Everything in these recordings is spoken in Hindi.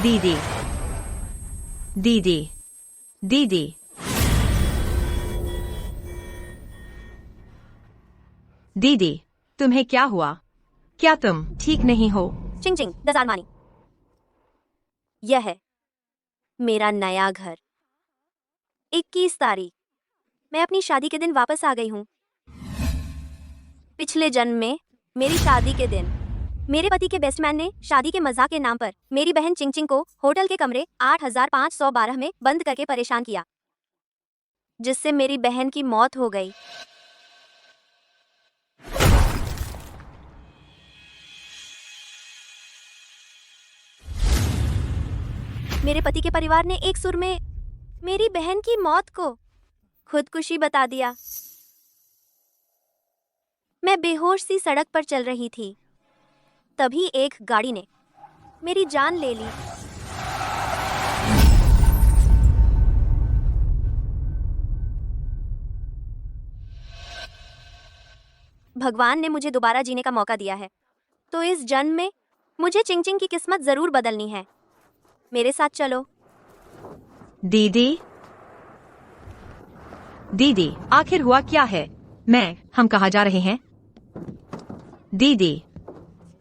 दीदी, दीदी, दीदी, दीदी, तुम्हें क्या हुआ? क्या तुम ठीक नहीं हो? चिंग चिंग 10,000 मानी। यह है मेरा नया घर। 21 तारीख। मैं अपनी शादी के दिन वापस आ गई हूँ। पिछले जन्म में मेरी शादी के दिन मेरे पति के बेस्टमैन ने शादी के मजाक के नाम पर मेरी बहन चिंग चिंग को होटल के कमरे 8512 में बंद करके परेशान किया, जिससे मेरी बहन की मौत हो गई। मेरे पति के परिवार ने एक सुर में मेरी बहन की मौत को खुदकुशी बता दिया। मैं बेहोश सी सड़क पर चल रही थी, तभी एक गाड़ी ने मेरी जान ले ली। भगवान ने मुझे दोबारा जीने का मौका दिया है, तो इस जन्म में मुझे चिंग चिंग की किस्मत जरूर बदलनी है। मेरे साथ चलो। दीदी, दीदी, आखिर हुआ क्या है? हम कहाँ जा रहे हैं? दीदी,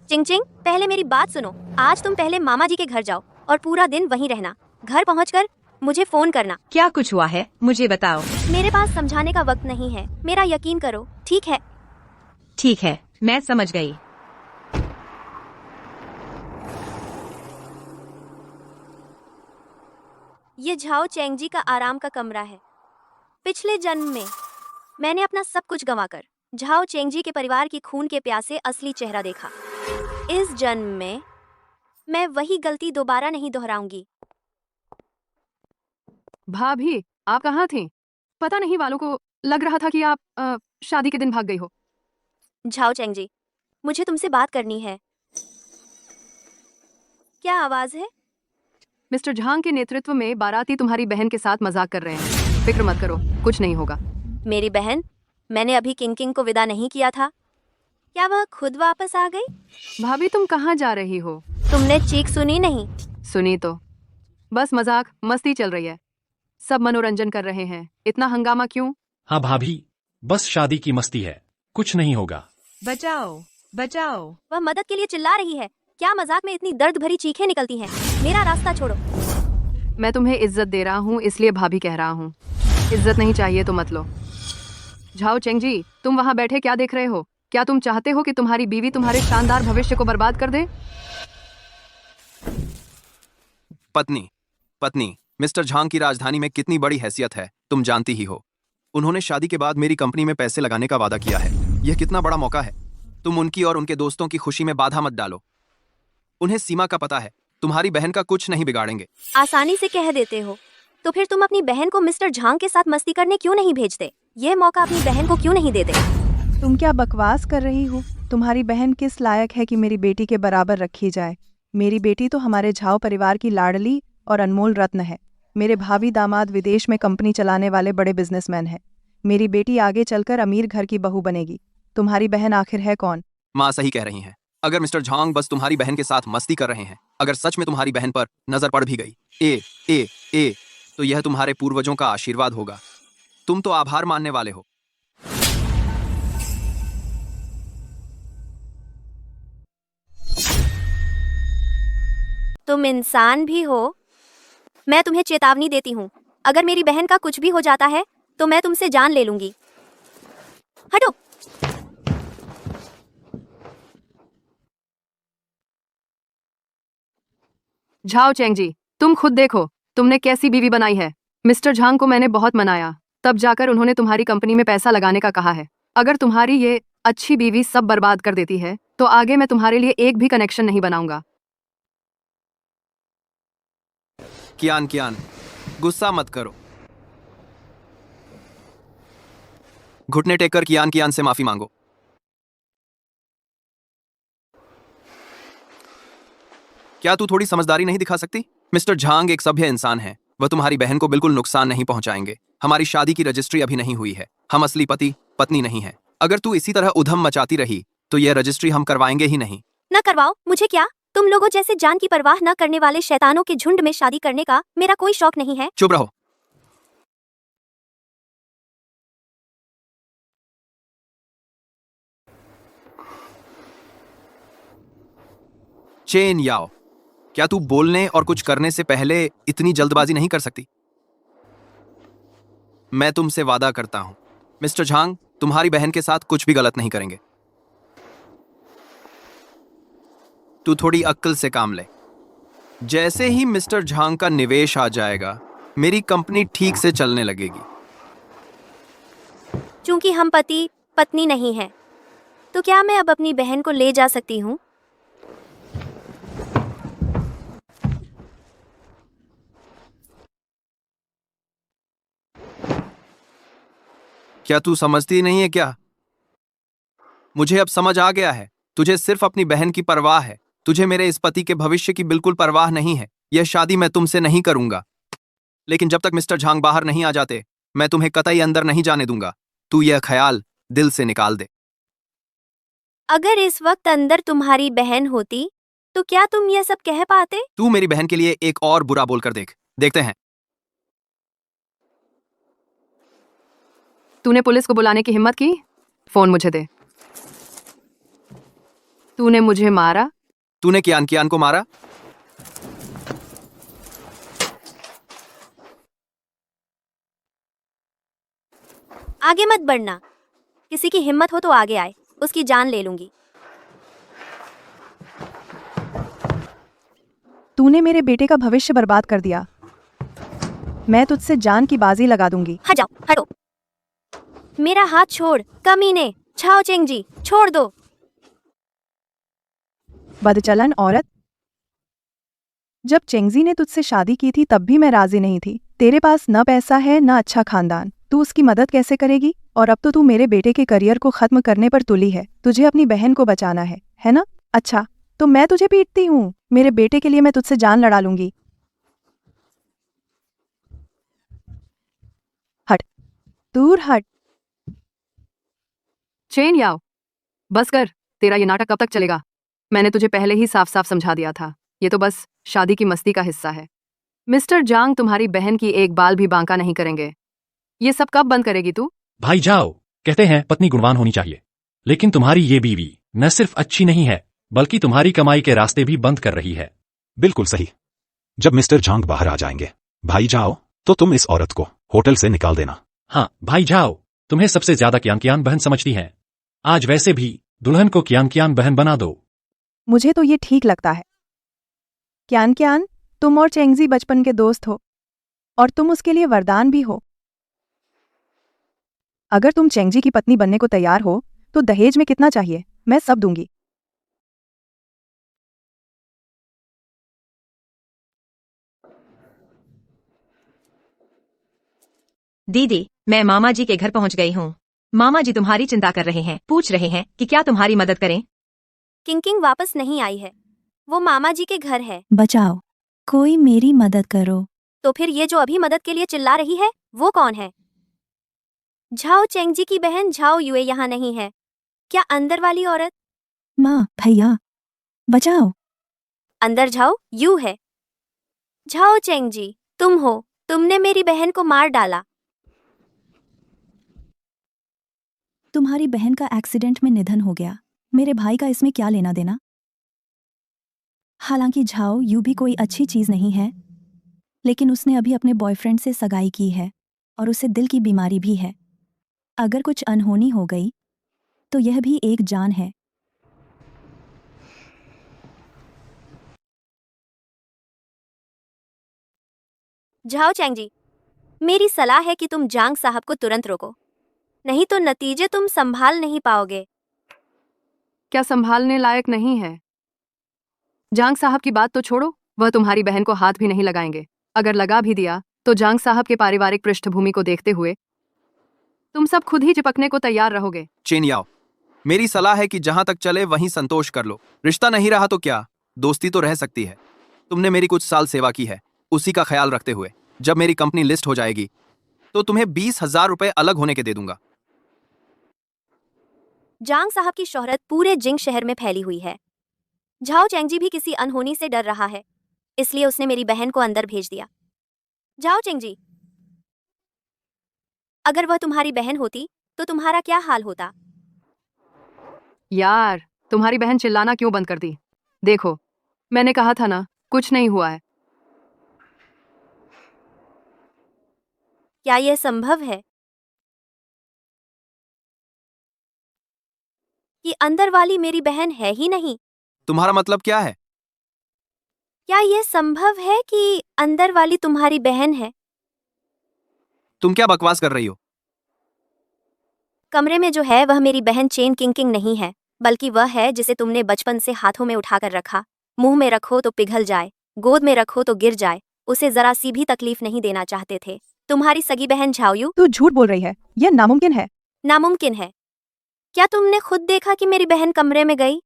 चिंग चिंग, पहले मेरी बात सुनो। आज तुम पहले मामा जी के घर जाओ और पूरा दिन वहीं रहना। घर पहुंचकर मुझे फोन करना। क्या कुछ हुआ है? मुझे बताओ। मेरे पास समझाने का वक्त नहीं है, मेरा यकीन करो, ठीक है? ठीक है, मैं समझ गई। ये झाओ चेंग जी का आराम का कमरा है। पिछले जन्म में मैंने अपना सब कुछ गंवाकर झाओ चेंग जी के परिवार की खून के प्यासे असली चेहरा देखा। इस जन्म में मैं वही गलती दोबारा नहीं दोहराऊंगी। भाभी, आप कहाँ थीं? पता नहीं, वालों को लग रहा था कि आप शादी के दिन भाग गई हो। झाओ चेंग जी, मुझे तुमसे बात करनी है। क्या आवाज है? मिस्टर झांग के नेतृत्व में बाराती तुम्हारी बहन के साथ मजाक कर रहे हैं। फिक्र मत करो, कुछ नहीं होगा। मेरी बहन? मैंने अभी किंग किंग को विदा नहीं किया था। क्या वह खुद वापस आ गई? भाभी, तुम कहाँ जा रही हो? तुमने चीख सुनी नहीं? सुनी तो। बस मजाक मस्ती चल रही है, सब मनोरंजन कर रहे हैं। इतना हंगामा क्यों? हाँ भाभी, बस शादी की मस्ती है, कुछ नहीं होगा। बचाओ, बचाओ। वह मदद के लिए चिल्ला रही है। क्या मजाक में इतनी दर्द भरी चीखें निकलती हैं? मेरा रास्ता छोड़ो। मैं तुम्हें इज्जत दे रहा हूँ, इसलिए भाभी कह रहा हूँ। इज्जत नहीं चाहिए तो मत लो। झाओ चेंग जी, तुम वहाँ बैठे क्या देख रहे हो? क्या तुम चाहते हो कि तुम्हारी बीवी तुम्हारे शानदार भविष्य को बर्बाद कर दे? पत्नी, पत्नी, मिस्टर झांग की राजधानी में कितनी बड़ी हैसियत है, तुम जानती ही हो। उन्होंने शादी के बाद मेरी कंपनी में पैसे लगाने का वादा किया है। यह कितना बड़ा मौका है। तुम उनकी और उनके दोस्तों की खुशी में बाधा मत डालो। उन्हें सीमा का पता है, तुम्हारी बहन का कुछ नहीं बिगाड़ेंगे। आसानी से कह देते हो, तो फिर तुम अपनी बहन को मिस्टर झांग के साथ मस्ती करने क्यों नहीं भेजते? यह मौका अपनी बहन को क्यों नहीं देते? तुम क्या बकवास कर रही हो? तुम्हारी बहन किस लायक है कि मेरी बेटी के बराबर रखी जाए? मेरी बेटी तो हमारे झाओ परिवार की लाडली और अनमोल रत्न है। मेरे भाभी दामाद विदेश में कंपनी चलाने वाले बड़े बिजनेसमैन हैं। मेरी बेटी आगे चलकर अमीर घर की बहू बनेगी। तुम्हारी बहन आखिर है कौन? माँ सही कह रही हैं। अगर मिस्टर झांग बस तुम्हारी बहन के साथ मस्ती कर रहे हैं, अगर सच में तुम्हारी बहन पर नजर पड़ भी गई ए तो यह तुम्हारे पूर्वजों का आशीर्वाद होगा। तुम तो आभार मानने वाले हो। तुम इंसान भी हो? मैं तुम्हें चेतावनी देती हूँ, अगर मेरी बहन का कुछ भी हो जाता है तो मैं तुमसे जान ले लूंगी। हटो। झाओ चेंग जी, तुम खुद देखो तुमने कैसी बीवी बनाई है। मिस्टर झांग को मैंने बहुत मनाया, तब जाकर उन्होंने तुम्हारी कंपनी में पैसा लगाने का कहा है। अगर तुम्हारी ये अच्छी बीवी सब बर्बाद कर देती है तो आगे मैं तुम्हारे लिए एक भी कनेक्शन नहीं बनाऊंगा। कियान, कियान, गुस्सा मत करो। घुटने टेक कर कियान कियान से माफी मांगो। क्या तू थोड़ी समझदारी नहीं दिखा सकती? मिस्टर झांग एक सभ्य इंसान है, वह तुम्हारी बहन को बिल्कुल नुकसान नहीं पहुंचाएंगे। हमारी शादी की रजिस्ट्री अभी नहीं हुई है, हम असली पति पत्नी नहीं है। अगर तू इसी तरह उधम मचाती रही तो यह रजिस्ट्री हम करवाएंगे ही नहीं। न करवाओ, मुझे क्या? तुम लोगों जैसे जान की परवाह न करने वाले शैतानों के झुंड में शादी करने का मेरा कोई शौक नहीं है। चुप रहो। चेन याओ, क्या तू बोलने और कुछ करने से पहले इतनी जल्दबाजी नहीं कर सकती? मैं तुमसे वादा करता हूं, मिस्टर झांग तुम्हारी बहन के साथ कुछ भी गलत नहीं करेंगे। तू थोड़ी अक्ल से काम ले। जैसे ही मिस्टर झांग का निवेश आ जाएगा, मेरी कंपनी ठीक से चलने लगेगी। चूंकि हम पति पत्नी नहीं हैं, तो क्या मैं अब अपनी बहन को ले जा सकती हूँ? क्या तू समझती नहीं है क्या? मुझे अब समझ आ गया है, तुझे सिर्फ अपनी बहन की परवाह है। तुझे मेरे इस पति के भविष्य की बिल्कुल परवाह नहीं है। यह शादी मैं तुमसे नहीं करूंगा। लेकिन जब तक मिस्टर झांग बाहर नहीं आ जाते, मैं तुम्हें कतई अंदर नहीं जाने दूंगा। तू यह ख्याल दिल से निकाल दे। अगर इस वक्त अंदर तुम्हारी बहन होती तो क्या तुम यह सब कह पाते? तू मेरी बहन के लिए एक और बुरा बोलकर देखते हैं। तूने पुलिस को बुलाने की हिम्मत की? फोन मुझे दे। तूने मुझे मारा? तूने कियान को मारा? आगे मत बढ़ना। किसी की हिम्मत हो तो आगे आए, उसकी जान ले लूंगी। तूने मेरे बेटे का भविष्य बर्बाद कर दिया। मैं तुझसे जान की बाजी लगा दूंगी। हट जाओ, हटो। मेरा हाथ छोड़, कमीने। छाओ चेंगजी, छोड़ दो। बदचलन औरत। जब चेंगजी ने तुझसे शादी की थी तब भी मैं राजी नहीं थी। तेरे पास न पैसा है न अच्छा खानदान, तू उसकी मदद कैसे करेगी? और अब तो तू मेरे बेटे के करियर को खत्म करने पर तुली है। तुझे अपनी बहन को बचाना है ना? अच्छा, तो मैं तुझे पीटती हूँ। मेरे बेटे के लिए मैं तुझसे जान लड़ा लूंगी। हट, दूर हट। चेन याओ, बस कर। तेरा ये नाटक कब तक चलेगा? मैंने तुझे पहले ही साफ साफ समझा दिया था, ये तो बस शादी की मस्ती का हिस्सा है। मिस्टर जांग तुम्हारी बहन की एक बाल भी बांका नहीं करेंगे। ये सब कब बंद करेगी तू? भाई जाओ, कहते हैं पत्नी गुणवान होनी चाहिए, लेकिन तुम्हारी ये बीवी न सिर्फ अच्छी नहीं है, बल्कि तुम्हारी कमाई के रास्ते भी बंद कर रही है। बिल्कुल सही। जब मिस्टर झांग बाहर आ जाएंगे, भाई जाओ, तो तुम इस औरत को होटल से निकाल देना। हाँ भाई जाओ, तुम्हें सबसे ज्यादा कियान बहन समझती है। आज वैसे भी दुल्हन को कियान बहन बना दो। मुझे तो ये ठीक लगता है। क्यान, तुम और चेंगजी बचपन के दोस्त हो और तुम उसके लिए वरदान भी हो। अगर तुम चेंगजी की पत्नी बनने को तैयार हो तो दहेज में कितना चाहिए? मैं सब दूंगी। दीदी, मैं मामा जी के घर पहुंच गई हूँ। मामा जी तुम्हारी चिंता कर रहे हैं, पूछ रहे हैं कि क्या तुम्हारी मदद करें। किंग वापस नहीं आई है, वो मामा जी के घर है। बचाओ, कोई मेरी मदद करो। तो फिर ये जो अभी मदद के लिए चिल्ला रही है, वो कौन है? झाओ चेंगजी की बहन झाओ युए यहाँ नहीं है क्या? अंदर वाली औरत। माँ, भैया, बचाओ। अंदर झाओ यू है। झाओ चेंगजी, तुम हो। तुमने मेरी बहन को मार डाला। तुम्हारी बहन का एक्सीडेंट में निधन हो गया, मेरे भाई का इसमें क्या लेना देना? हालांकि झाओ यू भी कोई अच्छी चीज नहीं है, लेकिन उसने अभी अपने बॉयफ्रेंड से सगाई की है और उसे दिल की बीमारी भी है। अगर कुछ अनहोनी हो गई तो यह भी एक जान है। झाओ चेंगजी, मेरी सलाह है कि तुम जांग साहब को तुरंत रोको, नहीं तो नतीजे तुम संभाल नहीं पाओगे। क्या संभालने लायक नहीं है? जांग साहब की बात तो छोड़ो, वह तुम्हारी बहन को हाथ भी नहीं लगाएंगे। अगर लगा भी दिया तो जांग साहब के पारिवारिक पृष्ठभूमि को देखते हुए तुम सब खुद ही चिपकने को तैयार रहोगे। चेन याओ, मेरी सलाह है कि जहां तक चले वहीं संतोष कर लो। रिश्ता नहीं रहा तो क्या, दोस्ती तो रह सकती है। तुमने मेरी कुछ साल सेवा की है, उसी का ख्याल रखते हुए जब मेरी कंपनी लिस्ट हो जाएगी तो तुम्हें 20,000 रुपए अलग होने के दे दूंगा। जांग साहब की शोहरत पूरे जिंग शहर में फैली हुई है। झाओ चेंगजी भी किसी अनहोनी से डर रहा है, इसलिए उसने मेरी बहन को अंदर भेज दिया। झाओ चेंगजी, अगर वह तुम्हारी बहन होती तो तुम्हारा क्या हाल होता? यार, तुम्हारी बहन चिल्लाना क्यों बंद कर दी? देखो, मैंने कहा था ना, कुछ नहीं हुआ है। क्या यह संभव है कि अंदर वाली मेरी बहन है ही नहीं? तुम्हारा मतलब क्या है? क्या यह संभव है कि अंदर वाली तुम्हारी बहन है? तुम क्या बकवास कर रही हो? कमरे में जो है वह मेरी बहन चेन किंग नहीं है, बल्कि वह है जिसे तुमने बचपन से हाथों में उठाकर रखा। मुंह में रखो तो पिघल जाए, गोद में रखो तो गिर जाए, उसे जरा सी भी तकलीफ नहीं देना चाहते थे। तुम्हारी सगी बहन झाओयू। तू झूठ बोल रही है, यह नामुमकिन है। नामुमकिन है? क्या तुमने खुद देखा कि मेरी बहन कमरे में गई?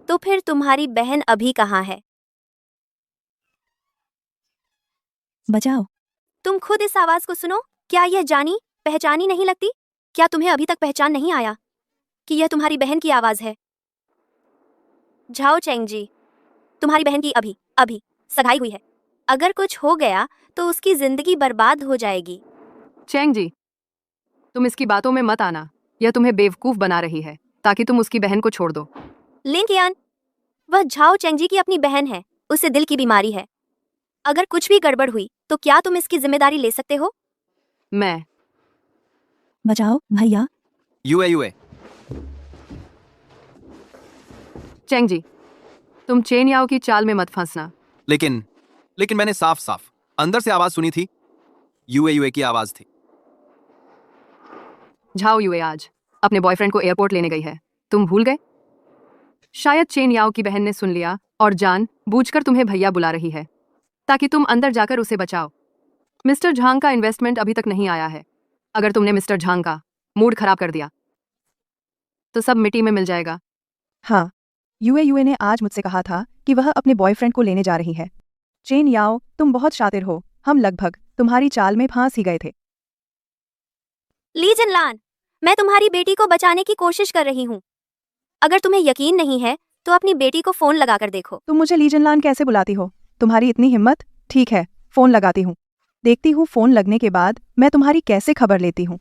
तो फिर तुम्हारी बहन अभी कहाँ है? बचाओ। तुम खुद इस आवाज को सुनो। क्या यह जानी पहचानी नहीं लगती? क्या तुम्हें अभी तक पहचान नहीं आया कि यह तुम्हारी बहन की आवाज है? झाओ चेंगजी, तुम्हारी बहन की अभी अभी सगाई हुई है। अगर कुछ हो गया तो उसकी जिंदगी बर्बाद हो जाएगी। चेंग जी, तुम इसकी बातों में मत आना। यह तुम्हें बेवकूफ बना रही है ताकि तुम उसकी बहन को छोड़ दो। लिंकियान, वह झाओ चेंगजी की अपनी बहन है, उसे दिल की बीमारी है। अगर कुछ भी गड़बड़ हुई तो क्या तुम इसकी जिम्मेदारी ले सकते हो? मैं बचाओ भैया। यूए चेंग जी, तुम चेन याओ की चाल में मत फंसना। लेकिन मैंने साफ साफ अंदर से आवाज सुनी थी। यूए की आवाज थी। झाओ युए आज अपने बॉयफ्रेंड को एयरपोर्ट लेने गई है, तुम भूल गए? शायद चेन याओ की बहन ने सुन लिया और जान बूझकर तुम्हें भैया बुला रही है ताकि तुम अंदर जाकर उसे बचाओ। मिस्टर झांग का इन्वेस्टमेंट अभी तक नहीं आया है। अगर तुमने मिस्टर झांग का मूड खराब कर दिया तो सब मिट्टी में मिल जाएगा। हाँ, यूए ने आज मुझसे कहा था कि वह अपने बॉयफ्रेंड को लेने जा रही है। चेन याओ, तुम बहुत शातिर हो। हम लगभग तुम्हारी चाल में फांस ही गए थे। ली जिनलान, मैं तुम्हारी बेटी को बचाने की कोशिश कर रही हूँ। अगर तुम्हें यकीन नहीं है तो अपनी बेटी को फोन लगाकर देखो। तुम मुझे लीजनलान कैसे बुलाती हो? तुम्हारी इतनी हिम्मत? ठीक है, फोन लगाती हूँ। देखती हूँ फोन लगने के बाद मैं तुम्हारी कैसे खबर लेती हूँ।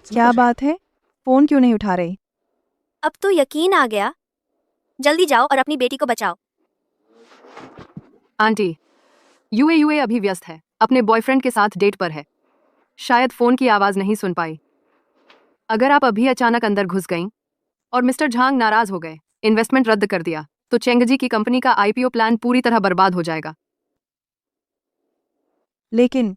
क्या बात है? फोन क्यों नहीं उठा रही? अब तो यकीन आ गया। जल्दी जाओ और अपनी बेटी को बचाओ। आंटी, यूए अभी व्यस्त है, अपने बॉयफ्रेंड के साथ डेट पर है। शायद फोन की आवाज नहीं सुन पाई। अगर आप अभी अचानक अंदर घुस गईं और मिस्टर झांग नाराज हो गए, इन्वेस्टमेंट रद्द कर दिया, तो चेंगजी की कंपनी का आईपीओ प्लान पूरी तरह बर्बाद हो जाएगा। लेकिन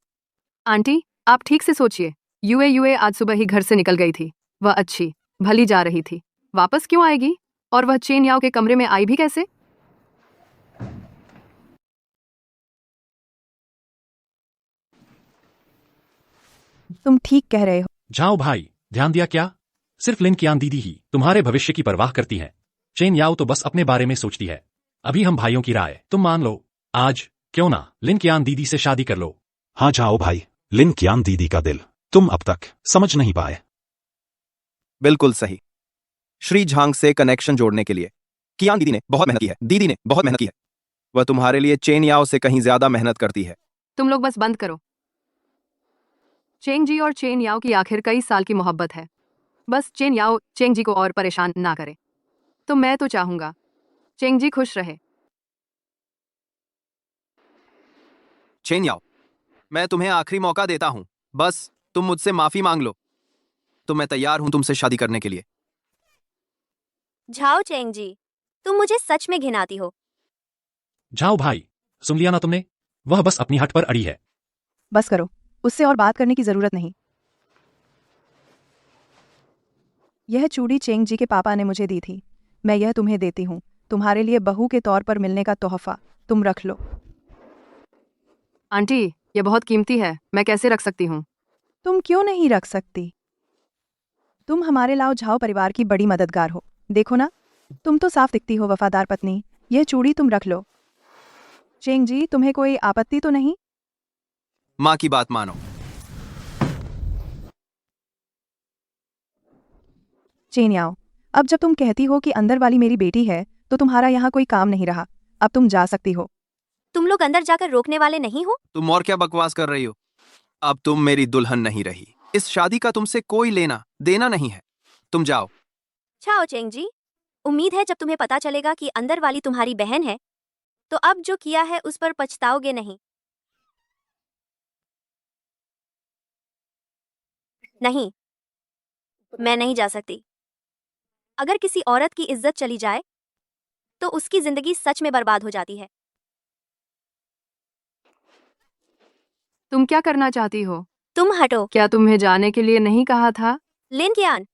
आंटी, आप ठीक से सोचिए। यूए आज सुबह ही घर से निकल गई थी। वह अच्छी भली जा रही थी, वापस क्यों आएगी? और वह चेन याओ के कमरे में आई भी कैसे? तुम ठीक कह रहे हो। जाओ भाई, ध्यान दिया क्या? सिर्फ लिन कियान दीदी ही तुम्हारे भविष्य की परवाह करती हैं। चेन याओ तो बस अपने बारे में सोचती है। अभी हम भाइयों की राय तुम मान लो। आज क्यों ना लिन कियान दीदी से शादी कर लो। हाँ जाओ भाई, लिन कियान दीदी का दिल तुम अब तक समझ नहीं पाए। बिल्कुल सही। श्री झांग से कनेक्शन जोड़ने के लिए कियान दीदी ने बहुत मेहनत की है। दीदी ने बहुत मेहनत की है। वह तुम्हारे लिए चेन याओ से कहीं ज्यादा मेहनत करती है। तुम लोग बस बंद करो। चेंग जी और चेन याओ की आखिर कई साल की मोहब्बत है। बस चेन याओ चेंग जी को और परेशान ना करे। तो मैं तो चाहूंगा चेंग जी खुश रहे। चेन याओ, मैं तुम्हें आखिरी मौका देता हूं। बस तुम मुझसे माफी मांग लो तो मैं तैयार हूं तुमसे शादी करने के लिए। झाओ चेंगजी, तुम मुझे सच में घिनाती हो। जाओ भाई, सुन लिया ना तुमने? वह बस अपनी हट पर अड़ी है। बस करो, उससे और बात करने की जरूरत नहीं। यह चूड़ी चेंग जी के पापा ने मुझे दी थी। मैं यह तुम्हें देती हूँ, तुम्हारे लिए बहू के तौर पर मिलने का तोहफा। तुम रख लो। आंटी, ये बहुत कीमती है, मैं कैसे रख सकती हूँ? तुम क्यों नहीं रख सकती? तुम हमारे लाओ झाओ परिवार की बड़ी मददगार हो। देखो ना, तुम तो साफ दिखती हो वफादार पत्नी, यह चूड़ी तुम रख लो। चेंग जी, तुम्हें कोई आपत्ति तो नहीं? माँ की बात मानो। चेन याओ, अब जब तुम कहती हो कि अंदर वाली मेरी बेटी है तो तुम्हारा यहाँ कोई काम नहीं रहा। अब तुम जा सकती हो। तुम लोग अंदर जाकर रोकने वाले नहीं हो? तुम और क्या बकवास कर रही हो? अब तुम मेरी दुल्हन नहीं रही। इस शादी का तुमसे कोई लेना देना नहीं है। तुम जाओ। छाओ चेंग जी, उम्मीद है जब तुम्हें पता चलेगा कि अंदर वाली तुम्हारी बहन है तो अब जो किया है उस पर पछताओगे नहीं। नहीं, मैं नहीं जा सकती। अगर किसी औरत की इज्जत चली जाए तो उसकी जिंदगी सच में बर्बाद हो जाती है। तुम क्या करना चाहती हो? तुम हटो। क्या तुम्हें जाने के लिए नहीं कहा था? लिन कियान,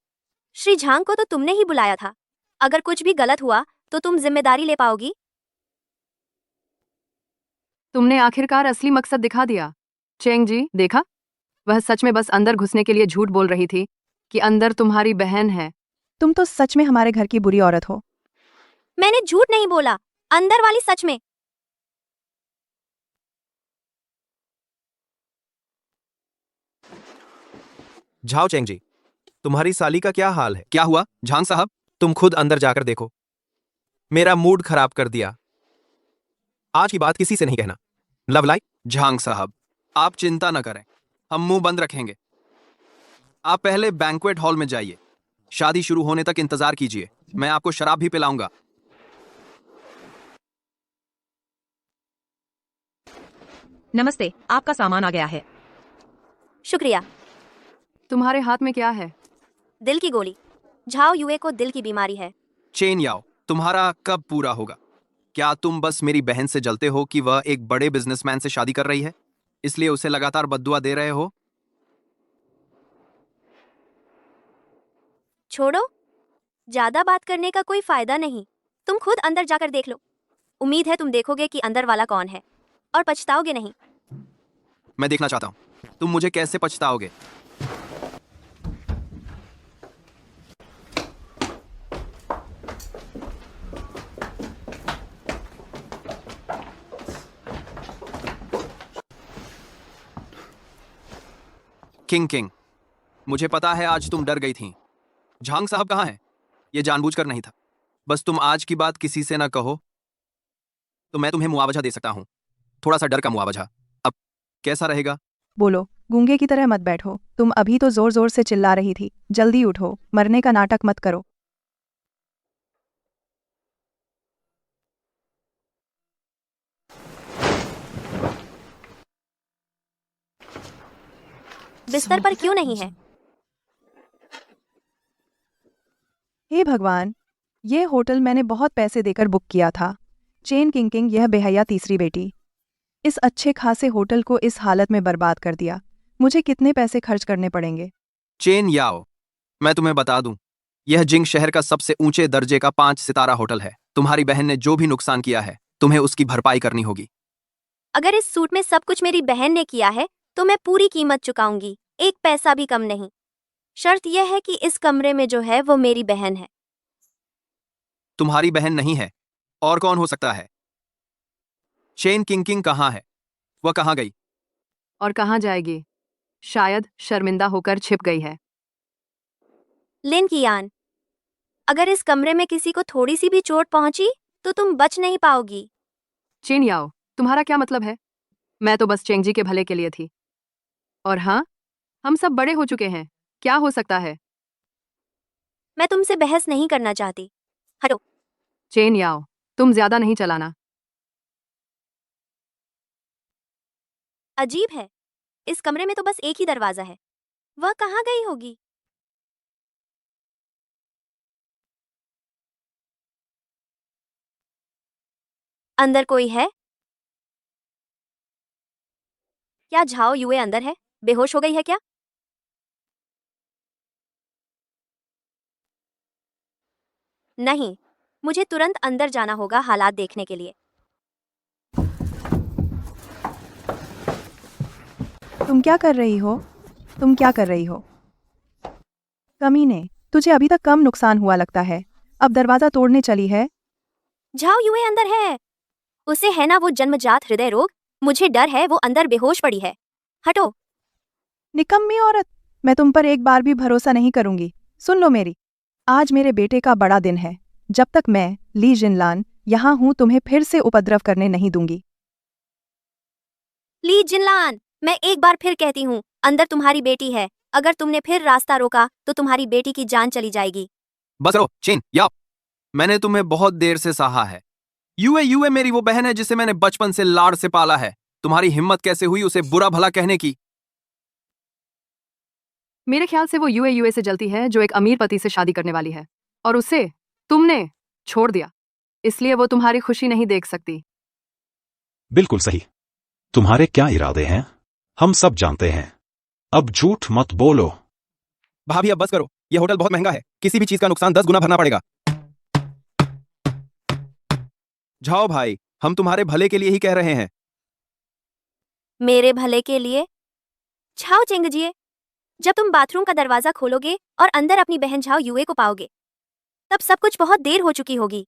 श्री झांग को तो तुमने ही बुलाया था। अगर कुछ भी गलत हुआ तो तुम जिम्मेदारी ले पाओगी? तुमने आखिरकार असली मकसद दिखा दिया। चेंग जी, देखा? वह सच में बस अंदर घुसने के लिए झूठ बोल रही थी कि अंदर तुम्हारी बहन है। तुम तो सच में हमारे घर की बुरी औरत हो। मैंने झूठ नहीं बोला, अंदर वाली सच में। झाओ चेंग जी, तुम्हारी साली का क्या हाल है? क्या हुआ झांग साहब? तुम खुद अंदर जाकर देखो। मेरा मूड खराब कर दिया। आज की बात किसी से नहीं कहना। लवलाई। झांग साहब, आप चिंता न करें, हम मुंह बंद रखेंगे। आप पहले बैंक्वेट हॉल में जाइए। शादी शुरू होने तक इंतजार कीजिए। मैं आपको शराब भी पिलाऊंगा। नमस्ते, आपका सामान आ गया है। शुक्रिया। तुम्हारे हाथ में क्या है? दिल की गोली। झाओ युए को दिल की बीमारी है। चेन याओ, तुम्हारा कब पूरा होगा? क्या तुम बस मेरी बहन से जलते हो कि वह एक बड़े बिजनेसमैन से शादी कर रही है, इसलिए उसे लगातार बद्दुआ दे रहे हो? छोड़ो, ज्यादा बात करने का कोई फायदा नहीं। तुम खुद अंदर जाकर देख लो। उम्मीद है तुम देखोगे कि अंदर वाला कौन है और पछताओगे नहीं। मैं देखना चाहता हूं तुम मुझे कैसे पछताओगे। किंग किंग, मुझे पता है आज तुम डर गई थी। झांग साहब कहाँ हैं? ये जानबूझकर नहीं था। बस तुम आज की बात किसी से ना कहो तो मैं तुम्हें मुआवजा दे सकता हूं। थोड़ा सा डर का मुआवजा। अब कैसा रहेगा? बोलो, गूंगे की तरह मत बैठो। तुम अभी तो जोर जोर से चिल्ला रही थी। जल्दी उठो, मरने का नाटक मत करो। बिस्तर पर क्यों नहीं है? हे भगवान, ये होटल मैंने बहुत पैसे देकर बुक किया था। चेन किंग किंग, यह बेहया तीसरी बेटी। इस अच्छे खासे होटल को इस हालत में बर्बाद कर दिया। मुझे कितने पैसे खर्च करने पड़ेंगे? चेन याओ, मैं तुम्हें बता दूं, यह जिंग शहर का सबसे ऊंचे दर्जे का 5 सितारा होटल है। तुम्हारी बहन ने जो भी नुकसान किया है तुम्हें उसकी भरपाई करनी होगी। अगर इस सूट में सब कुछ मेरी बहन ने किया है तो मैं पूरी कीमत चुकाऊंगी, एक पैसा भी कम नहीं। शर्त यह है कि इस कमरे में जो है वो मेरी बहन है। तुम्हारी बहन नहीं है और कौन हो सकता है? चेन किंग किंग कहाँ है? वह कहाँ गई? और कहाँ जाएगी? शायद शर्मिंदा होकर छिप गई है। लिन कियान, अगर इस कमरे में किसी को थोड़ी सी भी चोट पहुंची तो तुम बच नहीं पाओगी। चेन याओ, तुम्हारा क्या मतलब है? मैं तो बस चेंगजी के भले के लिए थी। और हाँ, हम सब बड़े हो चुके हैं, क्या हो सकता है? मैं तुमसे बहस नहीं करना चाहती। हटो। चेन याओ, तुम ज्यादा नहीं चलाना। अजीब है, इस कमरे में तो बस एक ही दरवाजा है। वह कहाँ गई होगी? अंदर कोई है? क्या झाओ युए अंदर है? बेहोश हो गई है क्या? नहीं, मुझे तुरंत अंदर जाना होगा हालात देखने के लिए। तुम क्या कर रही हो? तुम क्या कर रही हो? कमीने, तुझे अभी तक कम नुकसान हुआ लगता है, अब दरवाजा तोड़ने चली है? झाओ यूए अंदर है। उसे है ना वो जन्मजात हृदय रोग। मुझे डर है वो अंदर बेहोश पड़ी है। हटो। निकम्मी औरत, मैं तुम पर एक बार भी भरोसा नहीं करूंगी। सुन लो मेरी, आज मेरे बेटे का बड़ा दिन है। जब तक मैं ली जिनलान यहाँ हूँ तुम्हें फिर से उपद्रव करने नहीं दूंगी। ली जिनलान, मैं एक बार फिर कहती हूँ, अंदर तुम्हारी बेटी है। अगर तुमने फिर रास्ता रोका तो तुम्हारी बेटी की जान चली जाएगी। बस करो चेन याओ, मैंने तुम्हें बहुत देर से सहा है। यूए मेरी वो बहन है जिसे मैंने बचपन से लाड़ से पाला है। तुम्हारी हिम्मत कैसे हुई उसे बुरा भला कहने की? मेरे ख्याल से वो यूए से जलती है जो एक अमीर पति से शादी करने वाली है, और उसे तुमने छोड़ दिया, इसलिए वो तुम्हारी खुशी नहीं देख सकती। बिल्कुल सही। तुम्हारे क्या इरादे हैं हम सब जानते हैं। अब झूठ मत बोलो। भाभी अब बस करो, यह होटल बहुत महंगा है। किसी भी चीज का नुकसान 10 गुना भरना पड़ेगा। जाओ भाई, हम तुम्हारे भले के लिए ही कह रहे हैं। मेरे भले के लिए? झाओ चेंगजिए, जब तुम बाथरूम का दरवाजा खोलोगे और अंदर अपनी बहन झाओ यूए को पाओगे, तब सब कुछ बहुत देर हो चुकी होगी।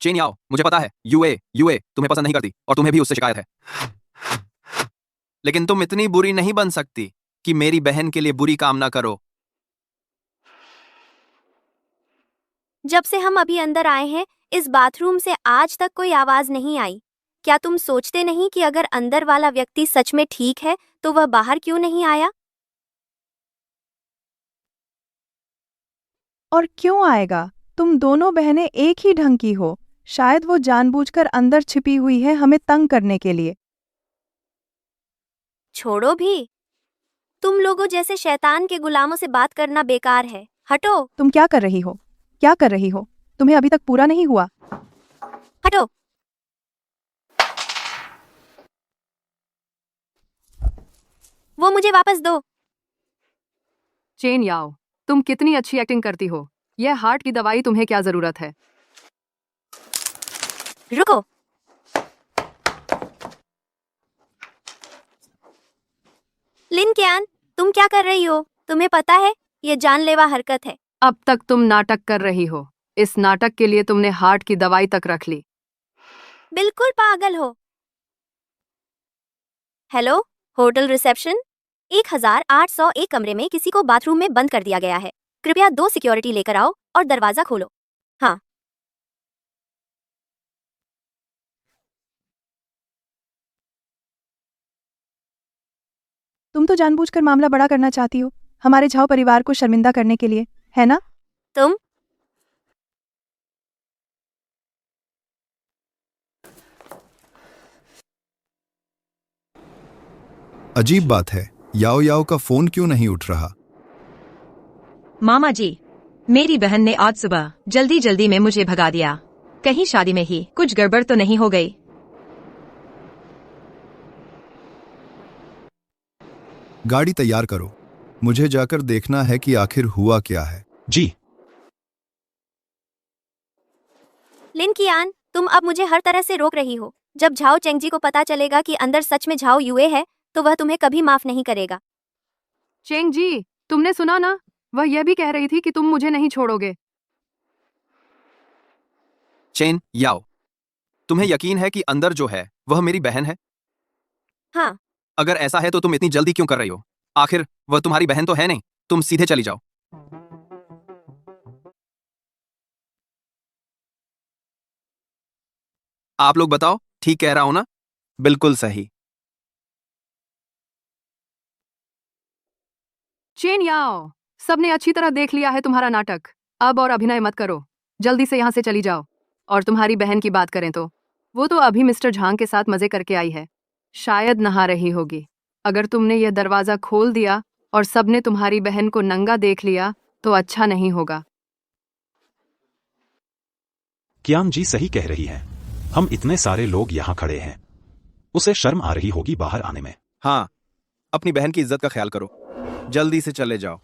चेन याओ, मुझे पता है यूए तुम्हें पसंद नहीं करती और तुम्हें भी उससे शिकायत है। लेकिन तुम इतनी बुरी नहीं बन सकती कि मेरी बहन के लिए बुरी काम ना करो। जब से हम अभी अंदर आए हैं, इस बाथरूम से आज तक कोई आवाज नहीं आई। क्या तुम सोचते नहीं कि अगर अंदर वाला व्यक्ति सच में ठीक है तो वह बाहर क्यों नहीं आया? और क्यों आएगा? तुम दोनों बहनें एक ही ढंग की हो। शायद वो जानबूझकर अंदर छिपी हुई है हमें तंग करने के लिए। छोड़ो भी, तुम लोगों जैसे शैतान के गुलामों से बात करना बेकार है। हटो। तुम क्या कर रही हो? क्या कर रही हो? तुम्हें अभी तक पूरा नहीं हुआ? हटो। वो मुझे वापस दो। चेन याओ, तुम कितनी अच्छी एक्टिंग करती हो। यह हार्ट की दवाई तुम्हें क्या जरूरत है? रुको। लिन क्यान, तुम क्या कर रही हो? तुम्हें पता है ये जानलेवा हरकत है। अब तक तुम नाटक कर रही हो। इस नाटक के लिए तुमने हार्ट की दवाई तक रख ली। बिल्कुल पागल हो। Hello, hotel reception. 1801 कमरे में किसी को बाथरूम में बंद कर दिया गया है। कृपया 2 सिक्योरिटी लेकर आओ और दरवाजा खोलो। हाँ। तुम तो जानबूझकर मामला बड़ा करना चाहती हो, हमारे झाओ परिवार को शर्मिंदा करने के लिए, है ना? तुम अजीब बात है, याओ याओ का फोन क्यों नहीं उठ रहा? मामा जी, मेरी बहन ने आज सुबह जल्दी जल्दी में मुझे भगा दिया। कहीं शादी में ही कुछ गड़बड़ तो नहीं हो गई? गाड़ी तैयार करो, मुझे जाकर देखना है कि आखिर हुआ क्या है। जी। लिन कियान, तुम अब मुझे हर तरह से रोक रही हो। जब झाओ चेंगजी को पता चलेगा कि अंदर सच में झाओ यूए है तो वह तुम्हें कभी माफ नहीं करेगा। चेंग जी, तुमने सुना ना? वह यह भी कह रही थी कि तुम मुझे नहीं छोड़ोगे। चेन याओ, तुम्हें यकीन है कि अंदर जो है वह मेरी बहन है? हाँ। अगर ऐसा है तो तुम इतनी जल्दी क्यों कर रही हो? आखिर वह तुम्हारी बहन तो है नहीं। तुम सीधे चली जाओ। आप लोग बताओ, ठीक कह रहा हूं ना? बिल्कुल सही। चेन याओ, सबने अच्छी तरह देख लिया है तुम्हारा नाटक। अब और अभिनय मत करो, जल्दी से यहाँ से चली जाओ। और तुम्हारी बहन की बात करें तो वो तो अभी मिस्टर झांग के साथ मजे करके आई है। शायद नहा रही होगी। अगर तुमने यह दरवाजा खोल दिया और सबने तुम्हारी बहन को नंगा देख लिया तो अच्छा नहीं होगा। क्यान जी सही कह रही है। हम इतने सारे लोग यहाँ खड़े हैं, उसे शर्म आ रही होगी बाहर आने में। हाँ, अपनी बहन की इज्जत का ख्याल करो। जल्दी से चले जाओ।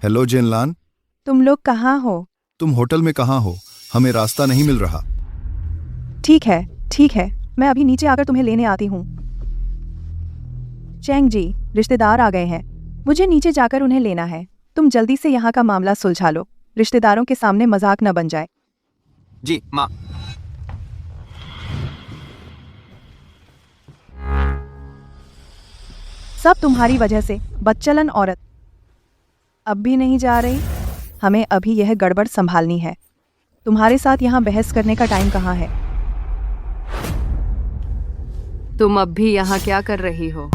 हेलो जिनलान, तुम लोग कहाँ हो? तुम होटल में कहाँ हो? हमें रास्ता नहीं मिल रहा। ठीक है, मैं अभी नीचे आकर तुम्हें लेने आती हूँ। चैंग जी, रिश्तेदार आ गए हैं। मुझे नीचे जाकर उन्हें लेना है। तुम जल्दी से यहाँ का मामला सुलझा लो। रिश्तेदारों के सामने मजाक न बन जाए। जी माँ। सब तुम्हारी वजह से, बदचलन औरत। अब भी नहीं जा रही? हमें अभी यह गड़बड़ संभालनी है। तुम्हारे साथ यहाँ बहस करने का टाइम कहाँ है? तुम अब भी यहाँ क्या कर रही हो?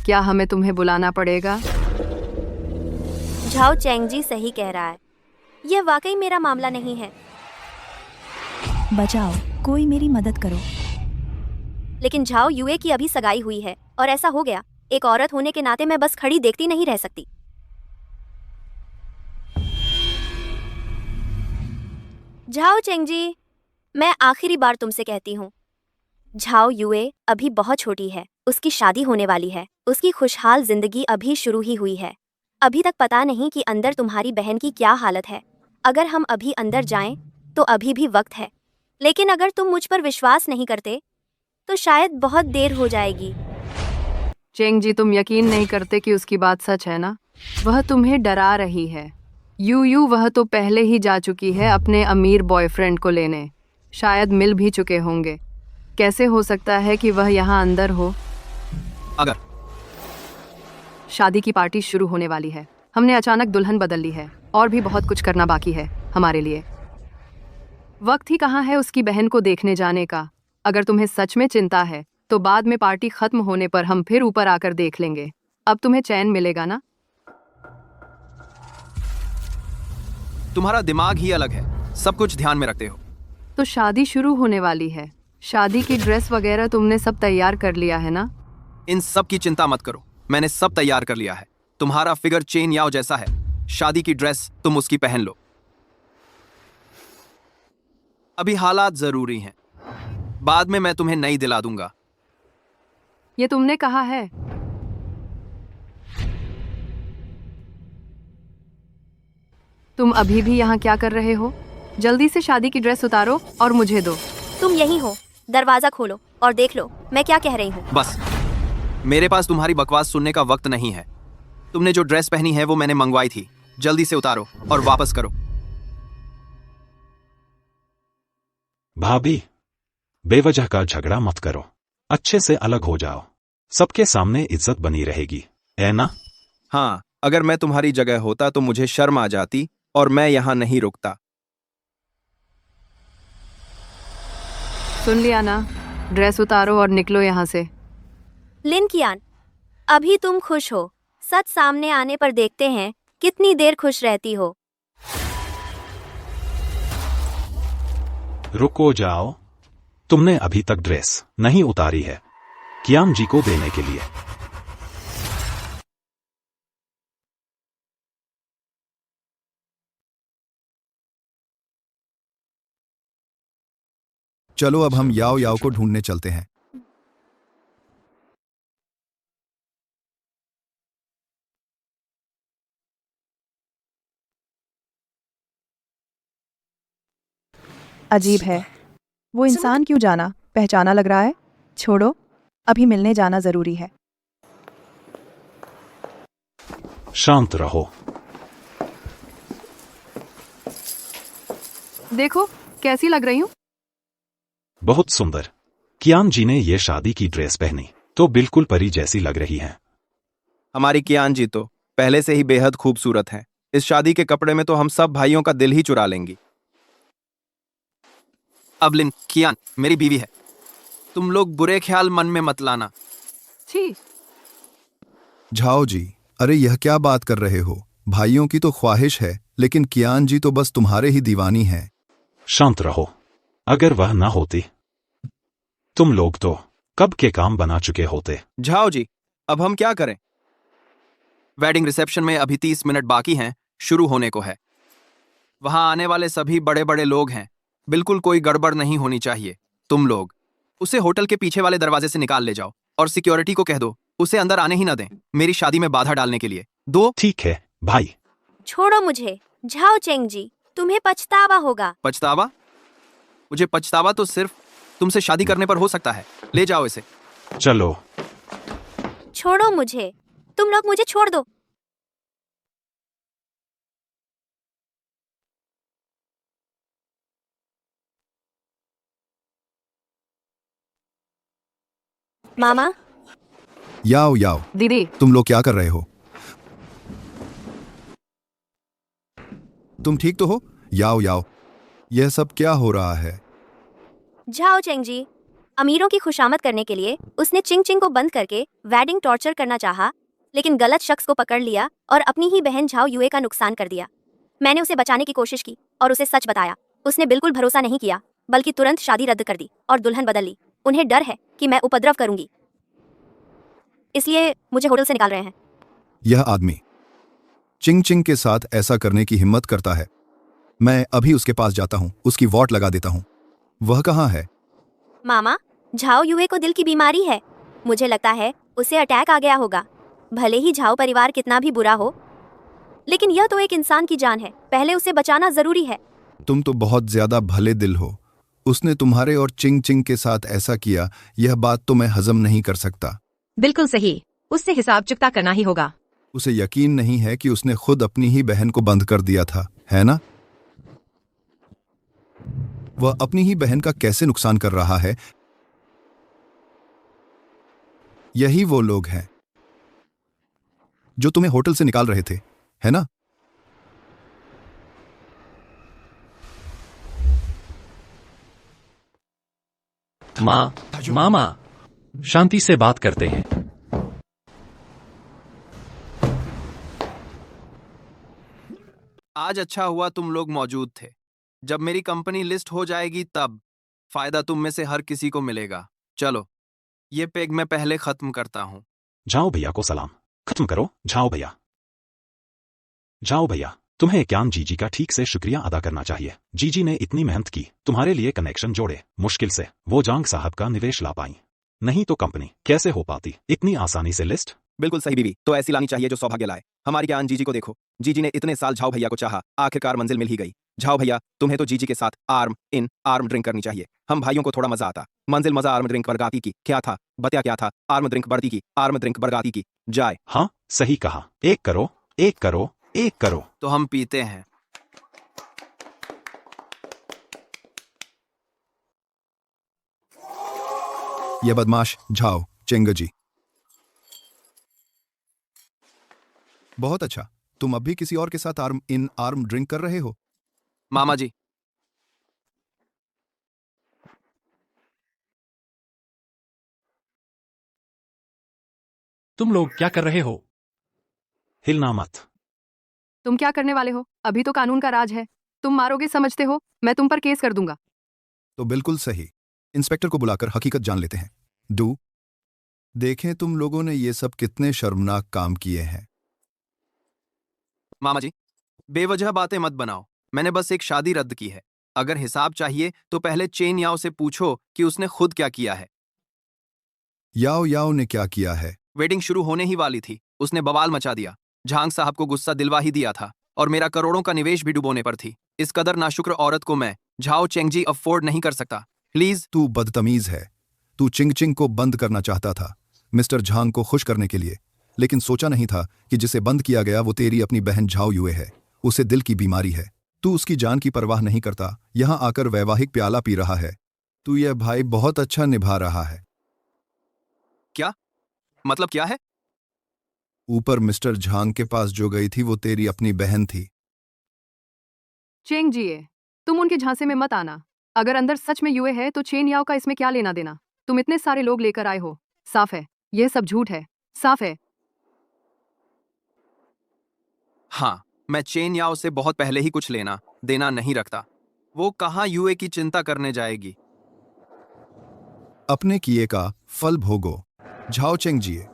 क्या हमें तुम्हें बुलाना पड़ेगा? झाओ चेंगजी सही कह रहा है। यह वाकई मेरा मामला नहीं है। बचाओ, कोई मेरी मदद करो। लेकिन झाओ यूए की अभी सगाई हुई है और ऐसा हो गया, एक औरत होने के नाते मैं बस खड़ी देखती नहीं रह सकती। झाओ चेंगजी, मैं आखिरी बार तुमसे कहती हूँ, झाओ यूए अभी बहुत छोटी है। उसकी शादी होने वाली है। उसकी खुशहाल जिंदगी अभी शुरू ही हुई है। अभी तक पता नहीं कि अंदर तुम्हारी बहन की क्या हालत है। अगर हम अभी अंदर जाएं तो अभी भी वक्त है, लेकिन अगर तुम मुझ पर विश्वास नहीं करते तो शायद बहुत देर हो जाएगी। चेंग जी, तुम यकीन नहीं करते कि उसकी बात सच है ना? वह तुम्हें डरा रही है। वह तो पहले ही जा चुकी है अपने अमीर बॉयफ्रेंड को लेने। शायद मिल भी चुके होंगे। कैसे हो सकता है कि वह यहाँ अंदर हो? अगर शादी की पार्टी शुरू होने वाली है। हमने अचानक दुल्हन बदल ली है और भी बहुत कुछ करना बाकी है हमारे लिए। वक्त ही कहाँ है उसकी बहन को देखने जाने का। अगर तुम्हें सच में चिंता है तो बाद में पार्टी खत्म होने पर हम फिर ऊपर आकर देख लेंगे। अब तुम्हें चैन मिलेगा ना? तुम्हारा दिमाग ही अलग है, सब कुछ ध्यान में रखते हो। तो शादी शुरू होने वाली है। शादी की ड्रेस वगैरह तुमने सब तैयार कर लिया है ना? इन सब की चिंता मत करो, मैंने सब तैयार कर लिया है। तुम्हारा फिगर चेन याओ जैसा है। शादी की ड्रेस तुम उसकी पहन लो। अभी हालात जरूरी हैं, बाद में मैं तुम्हें नई दिला दूंगा। ये तुमने कहा है? तुम अभी भी यहाँ क्या कर रहे हो? जल्दी से शादी की ड्रेस उतारो और मुझे दो। तुम यही हो, दरवाजा खोलो और देख लो मैं क्या कह रही हूँ। बस, मेरे पास तुम्हारी बकवास सुनने का वक्त नहीं है। तुमने जो ड्रेस पहनी है वो मैंने मंगवाई थी। जल्दी से उतारो और वापस करो। भाभी, बेवजह का झगड़ा मत करो। अच्छे से अलग हो जाओ। सबके सामने इज्जत बनी रहेगी, है ना? हाँ, अगर मैं तुम्हारी जगह होता तो मुझे शर्म आ जाती और मैं यहाँ नहीं रुकता। सुन लिया ना? ड्रेस उतारो और निकलो यहाँ से। लिन कियान, अभी तुम खुश हो। सच सामने आने पर देखते हैं कितनी देर खुश रहती हो। रुको जाओ, तुमने अभी तक ड्रेस नहीं उतारी है कियाम जी को देने के लिए। चलो अब हम याओ याओ को ढूंढने चलते हैं। अजीब है, वो इंसान क्यों जाना? पहचाना लग रहा है। छोड़ो, अभी मिलने जाना जरूरी है। शांत रहो। देखो कैसी लग रही हूँ? बहुत सुंदर। कियाम जी ने ये शादी की ड्रेस पहनी तो बिल्कुल परी जैसी लग रही है। हमारी कियान जी तो पहले से ही बेहद खूबसूरत हैं। इस शादी के कपड़े में तो हम सब भाइयों का दिल ही चुरा लेंगी। अब लिन कियान मेरी बीवी है। तुम लोग बुरे ख्याल मन में मत लाना। छी, झाओ जी, अरे यह क्या बात कर रहे हो? भाइयों की तो ख्वाहिश है, लेकिन कियान जी तो बस तुम्हारे ही दीवानी हैं। शांत रहो। अगर वह ना होती तुम लोग तो कब के काम बना चुके होते। झाओ जी, अब हम क्या करें? वेडिंग रिसेप्शन में अभी 30 मिनट बाकी हैं, शुरू होने को है। वहां आने वाले सभी बड़े बड़े लोग हैं। बिल्कुल कोई गड़बड़ नहीं होनी चाहिए। तुम लोग उसे होटल के पीछे वाले दरवाजे से निकाल ले जाओ और सिक्योरिटी को कह दो उसे अंदर आने ही ना दें, मेरी शादी में बाधा डालने के लिए। दो। ठीक है भाई। छोड़ो मुझे। झाओ चेंग जी, तुम्हें पछतावा होगा। पछतावा? मुझे पछतावा तो सिर्फ तुमसे शादी करने पर हो सकता है। ले जाओ इसे। चलो। छोड़ो मुझे, तुम लोग मुझे छोड़ दो। मामा, याओ याओ, दीदी, तुम लोग क्या कर रहे हो? तुम ठीक तो हो? याओ याओ, यह सब क्या हो रहा है? झाओ चेंगजी, अमीरों की खुशामद करने के लिए उसने चिंग चिंग को बंद करके वेडिंग टॉर्चर करना चाहा, लेकिन गलत शख्स को पकड़ लिया और अपनी ही बहन झाओ युए का नुकसान कर दिया। मैंने उसे बचाने की कोशिश की और उसे सच बताया। उसने बिल्कुल भरोसा नहीं किया, बल्कि तुरंत शादी रद्द कर दी और दुल्हन बदल ली। उन्हें डर है कि मैं उपद्रव करूंगी, इसलिए मुझे होटल से निकाल रहे हैं। यह आदमी चिंग चिंग के साथ ऐसा करने की हिम्मत करता है। मैं अभी उसके पास जाता हूँ, उसकी वॉट लगा देता हूँ। वह कहाँ है? मामा, झाओ युए को दिल की बीमारी है। मुझे लगता है उसे अटैक आ गया होगा। भले ही झाओ परिवार कितना भी बुरा हो, लेकिन यह तो एक इंसान की जान है, पहले उसे बचाना जरूरी है। तुम तो बहुत ज्यादा भले दिल हो। उसने तुम्हारे और चिंग चिंग के साथ ऐसा किया, यह बात तो मैं हजम नहीं कर सकता। बिल्कुल सही, उससे हिसाब चुकता करना ही होगा। उसे यकीन नहीं है कि उसने खुद अपनी ही बहन को बंद कर दिया था, है ना? वह अपनी ही बहन का कैसे नुकसान कर रहा है? यही वो लोग हैं जो तुम्हें होटल से निकाल रहे थे, है ना? मामा, शांति से बात करते हैं। आज अच्छा हुआ तुम लोग मौजूद थे। जब मेरी कंपनी लिस्ट हो जाएगी तब फायदा तुम में से हर किसी को मिलेगा। चलो, ये पेग मैं पहले खत्म करता हूं। जाओ भैया को सलाम। खत्म करो, जाओ भैया। जाओ भैया, तुम्हें क्यान जीजी का ठीक से शुक्रिया अदा करना चाहिए। जीजी ने इतनी मेहनत की, तुम्हारे लिए कनेक्शन जोड़े, मुश्किल से वो जांग साहब का निवेश ला पाई। नहीं तो कंपनी कैसे हो पाती इतनी आसानी से लिस्ट? बिल्कुल सही बीवी तो ऐसी लानी चाहिए जो सौभाग्य लाए। हमारी ज्ञान जीजी को देखो, जीजी ने इतने साल झाओ भैया को चाहा, आखिरकार मंजिल मिल ही गई। झाओ भैया, तुम्हें तो जीजी के साथ आर्म इन आर्म ड्रिंक करनी चाहिए। हम भाइयों को थोड़ा मजा आता। मंजिल मजा आर्म ड्रिंक बरगाती की। क्या था बत्या, क्या था? आर्म ड्रिंक बढ़ती की, आर्म ड्रिंक बरगाती की। जाए हाँ, सही कहा। एक करो, एक करो, एक करो। तो हम पीते हैं। यह बदमाश झाओ चेंग जी। बहुत अच्छा, तुम अब भी किसी और के साथ आर्म इन आर्म ड्रिंक कर रहे हो? मामा जी, तुम लोग क्या कर रहे हो? हिलना मत। तुम क्या करने वाले हो? अभी तो कानून का राज है। तुम मारोगे समझते हो? मैं तुम पर केस कर दूंगा। तो बिल्कुल सही। इंस्पेक्टर को बुलाकर हकीकत जान लेते हैं। डू देखें तुम लोगों ने ये सब कितने शर्मनाक काम किए हैं। मामा जी, बेवजह बातें मत बनाओ। मैंने बस एक शादी रद्द की है। अगर हिसाब चाहिए तो पहले चेन याओ से पूछो कि उसने खुद क्या किया है। याओ याओ ने क्या किया है? वेडिंग शुरू होने ही वाली थी, उसने बवाल मचा दिया। झांग साहब को गुस्सा दिलवा ही दिया था और मेरा करोड़ों का निवेश भी डुबोने पर थी। इस कदर नाशुक्र औरत को मैं झाओ चेंगजी अफोर्ड नहीं कर सकता। प्लीज। तू बदतमीज है। तू चिंग चिंग को बंद करना चाहता था मिस्टर झांग को खुश करने के लिए, लेकिन सोचा नहीं था कि जिसे बंद किया गया वो तेरी अपनी बहन झाओ युए है। उसे दिल की बीमारी है। तू उसकी जान की परवाह नहीं करता, यहां आकर वैवाहिक प्याला पी रहा है। तू यह भाई बहुत अच्छा निभा रहा है। क्या मतलब क्या है? ऊपर मिस्टर झांग के पास जो गई थी वो तेरी अपनी बहन थी। चेंग जिए, तुम उनके झांसे में मत आना। अगर अंदर सच में युए है तो चेन याओ का इसमें क्या लेना देना? तुम इतने सारे लोग लेकर आए हो, साफ है यह सब झूठ है, साफ है। हाँ, मैं चेन याओ से बहुत पहले ही कुछ लेना देना नहीं रखता। वो कहाँ यूए की चिंता करने जाएगी। अपने किए का फल भोगो। झाओ चेंग जिए,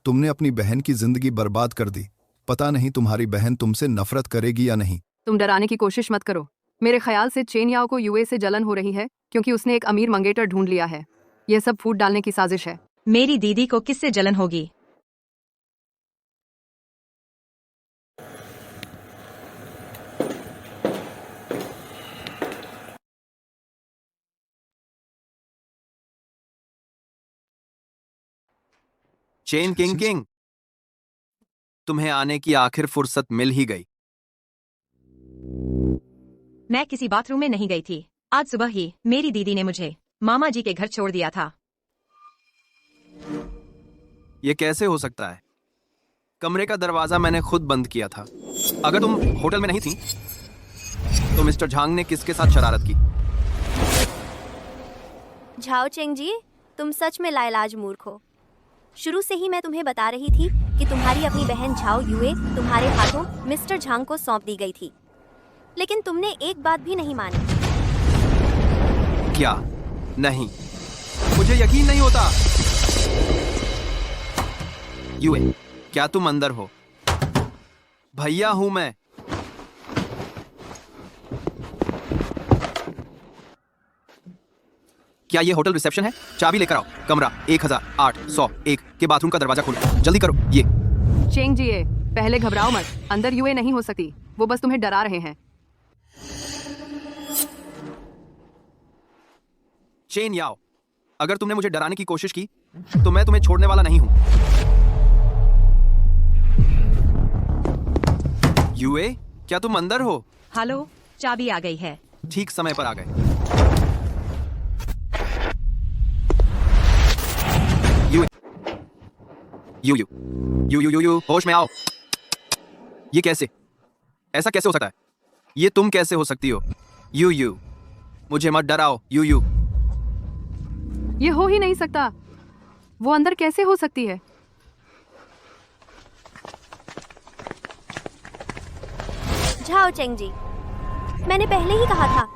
तुमने अपनी बहन की जिंदगी बर्बाद कर दी। पता नहीं तुम्हारी बहन तुमसे नफरत करेगी या नहीं। तुम डराने की कोशिश मत करो। मेरे ख्याल से चेन याओ को यूए से जलन हो रही है क्योंकि उसने एक अमीर मंगेटर ढूंढ लिया है। यह सब फूट डालने की साजिश है। मेरी दीदी को किससे जलन होगी? चेन किंग किंग, तुम्हें आने की आखिर फुर्सत मिल ही गई। मैं किसी बाथरूम में नहीं गई थी। आज सुबह ही मेरी दीदी ने मुझे मामा जी के घर छोड़ दिया था। ये कैसे हो सकता है? कमरे का दरवाजा मैंने खुद बंद किया था। अगर तुम होटल में नहीं थी तो मिस्टर झांग ने किसके साथ शरारत की? झाओ चेंग जी, तुम सच में लाइलाज मूर्ख हो। शुरू से ही मैं तुम्हें बता रही थी कि तुम्हारी अपनी बहन झाओ युए तुम्हारे हाथों मिस्टर झांग को सौंप दी गई थी, लेकिन तुमने एक बात भी नहीं मानी। क्या नहीं? मुझे यकीन नहीं होता। युए, क्या तुम अंदर हो? भैया हूं मैं। क्या ये होटल रिसेप्शन है? चाबी लेकर आओ। कमरा 1801 के बाथरूम का दरवाजा खोलो, जल्दी करो। ये चेंग जी, पहले घबराओ मत। अंदर यूए नहीं हो सकती, वो बस तुम्हें डरा रहे हैं। चेन याओ, अगर तुमने मुझे डराने की कोशिश की तो मैं तुम्हें छोड़ने वाला नहीं हूं। युए, क्या तुम अंदर हो? हेलो, चाबी आ गई है। ठीक समय पर आ गए। You you you you you you you होश में आओ। ये कैसे? ऐसा कैसे हो सकता है? ये तुम कैसे हो सकती हो? यू यू, मुझे मत डराओ। यू यू, ये हो ही नहीं सकता। वो अंदर कैसे हो सकती है? झाओ चेंग जी, मैंने पहले ही कहा था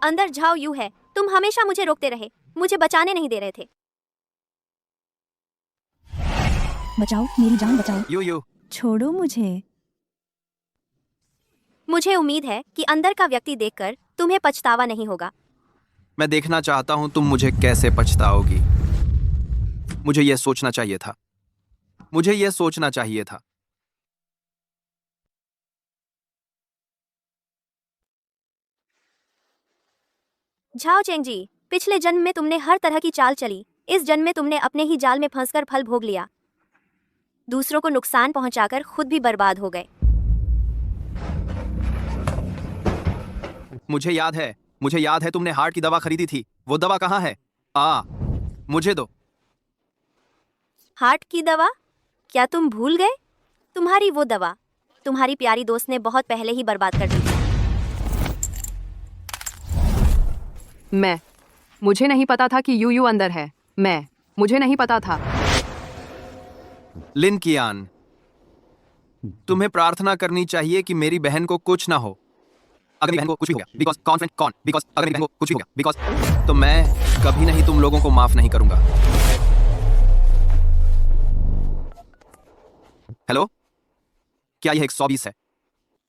अंदर झाओ यू है। तुम हमेशा मुझे रोकते रहे, मुझे बचाने नहीं दे रहे थे। बचाओ, मेरी जान बचाओ। यू यू, छोड़ो मुझे। मुझे उम्मीद है कि अंदर का व्यक्ति देखकर तुम्हें पछतावा नहीं होगा। मैं देखना चाहता हूं तुम मुझे कैसे पछताओगी। मुझे यह सोचना चाहिए था। मुझे यह सोचना चाहिए था। झाओ चेंग जी, पिछले जन्म में तुमने हर तरह की चाल चली। इस जन्म में तुमने अपने ही जाल में फंसकर फल भोग लिया। दूसरों को नुकसान पहुंचाकर खुद भी बर्बाद हो गए। मुझे याद है तुमने हार्ट की दवा खरीदी थी। वो दवा कहाँ है? मुझे दो। हार्ट की दवा? क्या तुम भूल गए? तुम्हारी वो दवा तुम्हारी प्यारी दोस्त ने बहुत पहले ही बर्बाद कर दी थी। मुझे नहीं पता था कि यू अंदर है। मुझे नहीं पता था। लिन कियान, तुम्हें प्रार्थना करनी चाहिए कि मेरी बहन को कुछ ना हो। अगर मेरी बहन को कुछ भी हो गया, बिकॉज अगर मेरी बहन को कुछ भी हो गया, बिकॉज, तो मैं कभी नहीं तुम लोगों को माफ नहीं करूंगा। हेलो, क्या यह 120 है?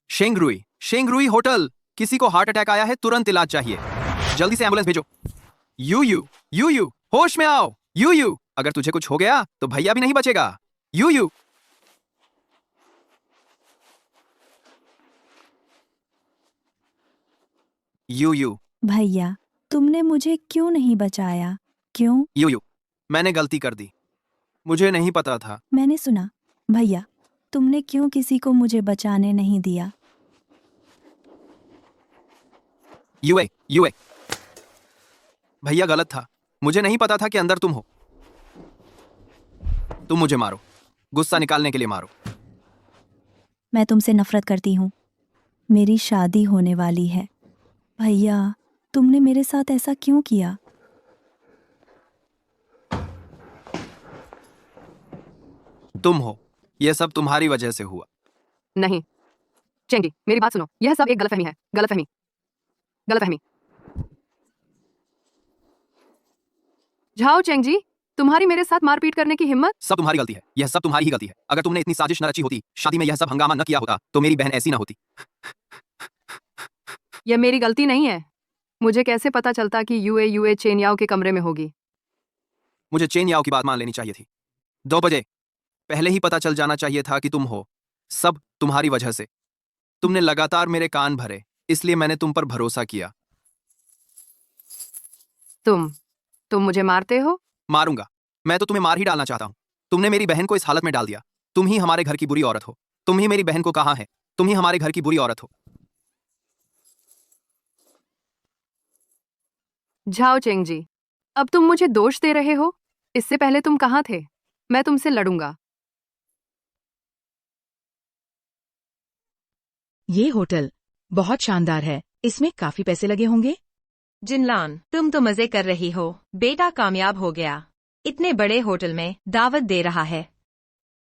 शेंगरुई होटल। किसी को हार्ट अटैक आया है, तुरंत इलाज चाहिए। जल्दी से एम्बुलेंस भेजो। यू, होश में आओ। यू, अगर तुझे कुछ हो गया तो भैया भी नहीं बचेगा। यू, भैया, तुमने मुझे क्यों नहीं बचाया? क्यों? यू, मैंने गलती कर दी। मुझे नहीं पता था। मैंने सुना। भैया, तुमने क्यों किसी को मुझे बचाने नहीं दिया? यूए, भैया गलत था। मुझे नहीं पता था कि अंदर तुम हो। तुम मुझे मारो, गुस्सा निकालने के लिए मारो। मैं तुमसे नफरत करती हूँ। मेरी शादी होने वाली है। भैया, तुमने मेरे साथ ऐसा क्यों किया? तुम हो। यह सब तुम्हारी वजह से हुआ। नहीं चेंगी, मेरी बात सुनो। यह सब एक गलतफहमी है। गलतफहमी। झाओ चेंग जी, तुम्हारी मेरे साथ मारपीट करने की हिम्मत? सब तुम्हारी गलती है। यह सब तुम्हारी ही गलती है। अगर तुमने इतनी साजिश न रची होती, शादी में यह सब हंगामा न किया होता, तो मेरी बहन ऐसी न होती। यह मेरी गलती नहीं है। मुझे कैसे पता चलता कि यूए चेन याओ के कमरे में होगी? मुझे चेन याओ की बात मान लेनी चाहिए थी। 2 बजे पहले ही पता चल जाना चाहिए था कि तुम हो। सब तुम्हारी वजह से। तुमने लगातार मेरे कान भरे, इसलिए मैंने तुम पर भरोसा किया। तुम मुझे मारते हो? मारूंगा। मैं तो तुम्हें मार ही डालना चाहता हूं। तुमने मेरी बहन को इस हालत में डाल दिया। तुम ही हमारे घर की बुरी औरत हो। तुम ही मेरी बहन को कहाँ है? तुम ही हमारे घर की बुरी औरत हो। झाओ चेंग जी, अब तुम मुझे दोष दे रहे हो? इससे पहले तुम कहाँ थे? मैं तुमसे लड़ूंगा। ये होटल बहुत शानदार है, इसमें काफी पैसे लगे होंगे। जिनलान, तुम तो मजे कर रही हो। बेटा कामयाब हो गया, इतने बड़े होटल में दावत दे रहा है।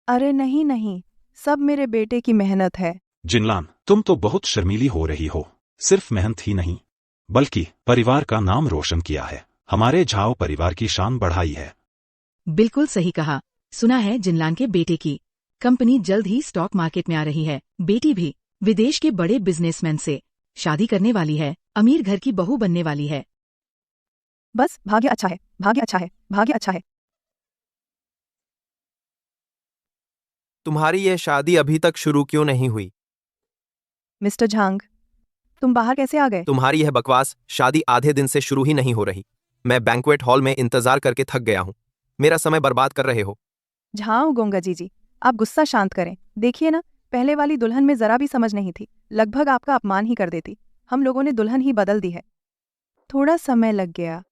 अरे नहीं नहीं, सब मेरे बेटे की मेहनत है। जिनलान, तुम तो बहुत शर्मीली हो रही हो। सिर्फ मेहनत ही नहीं, बल्कि परिवार का नाम रोशन किया है। हमारे झाओ परिवार की शान बढ़ाई है। बिल्कुल सही कहा। सुना है जिनलान के बेटे की कंपनी जल्द ही स्टॉक मार्केट में आ रही है। बेटी भी विदेश के बड़े बिजनेसमैन से शादी करने वाली है, अमीर घर की बहू बनने वाली है। बस भाग्य अच्छा है, भाग्य अच्छा है, भाग्य अच्छा है। तुम्हारी यह शादी अभी तक शुरू क्यों नहीं हुई? मिस्टर झांग, तुम बाहर कैसे आ गए? तुम्हारी यह बकवास शादी आधे दिन से शुरू ही नहीं हो रही। मैं बैंक्वेट हॉल में इंतजार करके थक गया हूँ। मेरा समय बर्बाद कर रहे हो। झाओ गोंगा जी, आप गुस्सा शांत करें। देखिए ना, पहले वाली दुल्हन में जरा भी समझ नहीं थी, लगभग आपका अपमान ही कर देती। हम लोगों ने दुल्हन ही बदल दी है। थोड़ा समय लग गया।